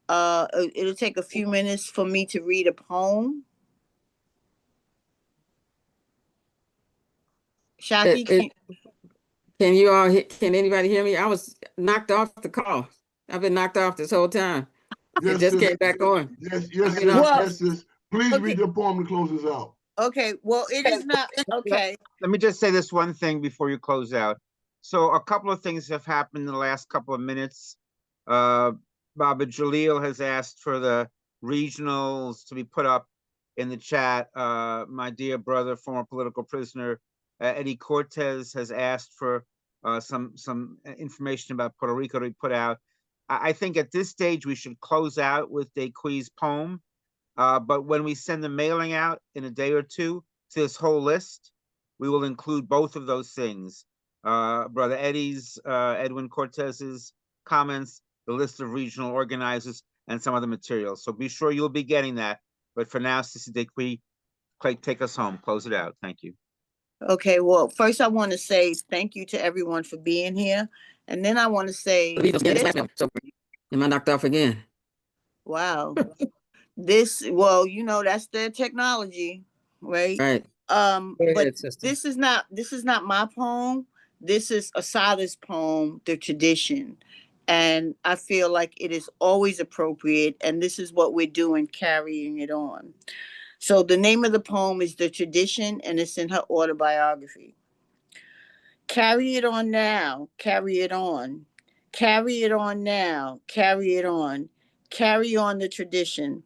It'll take a few minutes for me to read a poem. Shaki, can anybody hear me? I was knocked off the call. I've been knocked off this whole time. It just came back on. Yes. Please read the poem to close us out. Okay, well, it is not, okay. Let me just say this one thing before you close out. So a couple of things have happened in the last couple of minutes. Baba Jalil has asked for the regionals to be put up in the chat. My dear brother, former political prisoner, Eddie Cortez, has asked for some information about Puerto Rico to be put out. I think at this stage we should close out with DEQUI's poem. But when we send the mailing out in a day or two to this whole list, we will include both of those things. Brother Eddie's, Edwin Cortez's comments, the list of regional organizers, and some other materials. So be sure you'll be getting that. But for now, Sister DEQUI, take us home. Close it out. Thank you. Okay, well, first I want to say thank you to everyone for being here. And then I want to say, am I knocked off again? Wow. Well, you know, that's their technology, right? Right. But this is not my poem. This is Asada's poem, The Tradition. And I feel like it is always appropriate. And this is what we're doing, carrying it on. So the name of the poem is The Tradition, and it's in her autobiography. Carry it on now, carry it on. Carry it on now, carry it on. Carry on the tradition.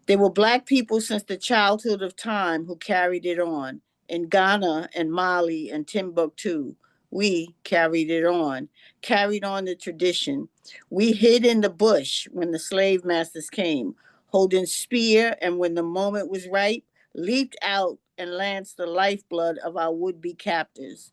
There were Black people since the childhood of time who carried it on. In Ghana and Mali and Timbuktu, we carried it on, carried on the tradition. We hid in the bush when the slave masters came, holding spear, and when the moment was ripe, leaped out and lanced the lifeblood of our would-be captors.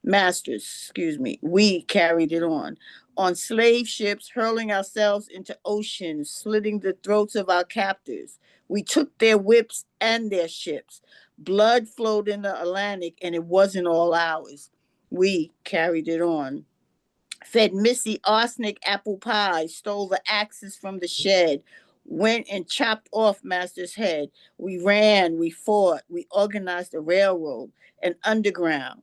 We carried it on slave ships, hurling ourselves into oceans, slitting the throats of our captors. We took their whips and their ships. Blood flowed in the Atlantic, and it wasn't all ours. We carried it on. Fed Missy arsenic apple pie, stole the axes from the shed, went and chopped off Master's head. We ran, we fought, we organized a railroad, an underground.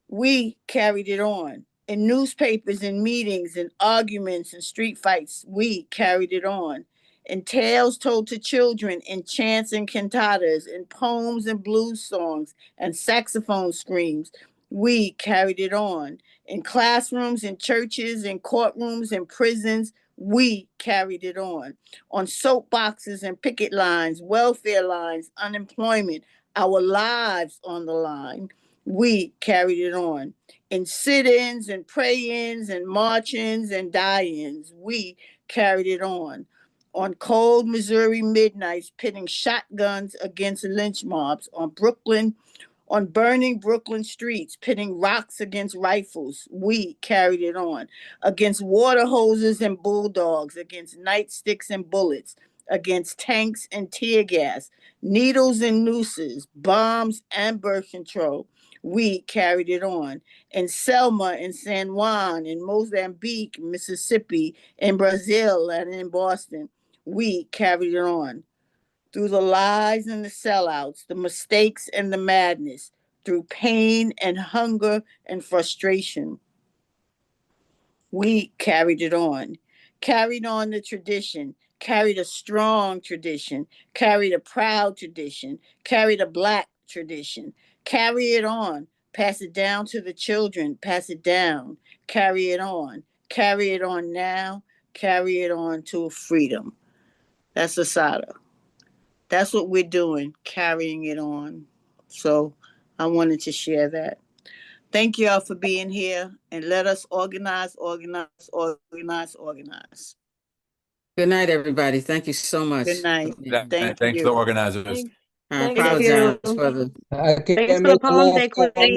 We carried it on. In newspapers and meetings and arguments and street fights, we carried it on. In tales told to children, in chants and cantatas, in poems and blues songs and saxophone screams, we carried it on. In classrooms, in churches, in courtrooms, in prisons, we carried it on. On soapboxes and picket lines, welfare lines, unemployment, our lives on the line, we carried it on. In sit-ins and pray-ins and march-ins and die-ins, we carried it on. On cold Missouri midnights, pitting shotguns against lynch mobs, on burning Brooklyn streets, pitting rocks against rifles, we carried it on. Against water hoses and bulldogs, against nightsticks and bullets, against tanks and tear gas, needles and nooses, bombs and birth control, we carried it on. In Selma, in San Juan, in Mozambique, Mississippi, in Brazil, and in Boston, we carried it on. Through the lies and the sellouts, the mistakes and the madness, through pain and hunger and frustration, we carried it on. Carried on the tradition, carried a strong tradition, carried a proud tradition, carried a Black tradition. Carry it on, pass it down to the children, pass it down, carry it on now, carry it on to freedom. That's Asada. That's what we're doing, carrying it on. So I wanted to share that. Thank you all for being here, and let us organize, organize, organize, organize. Good night, everybody. Thank you so much. Good night. Thanks to the organizers. I apologize for the Thanks for the poem, DEQUI.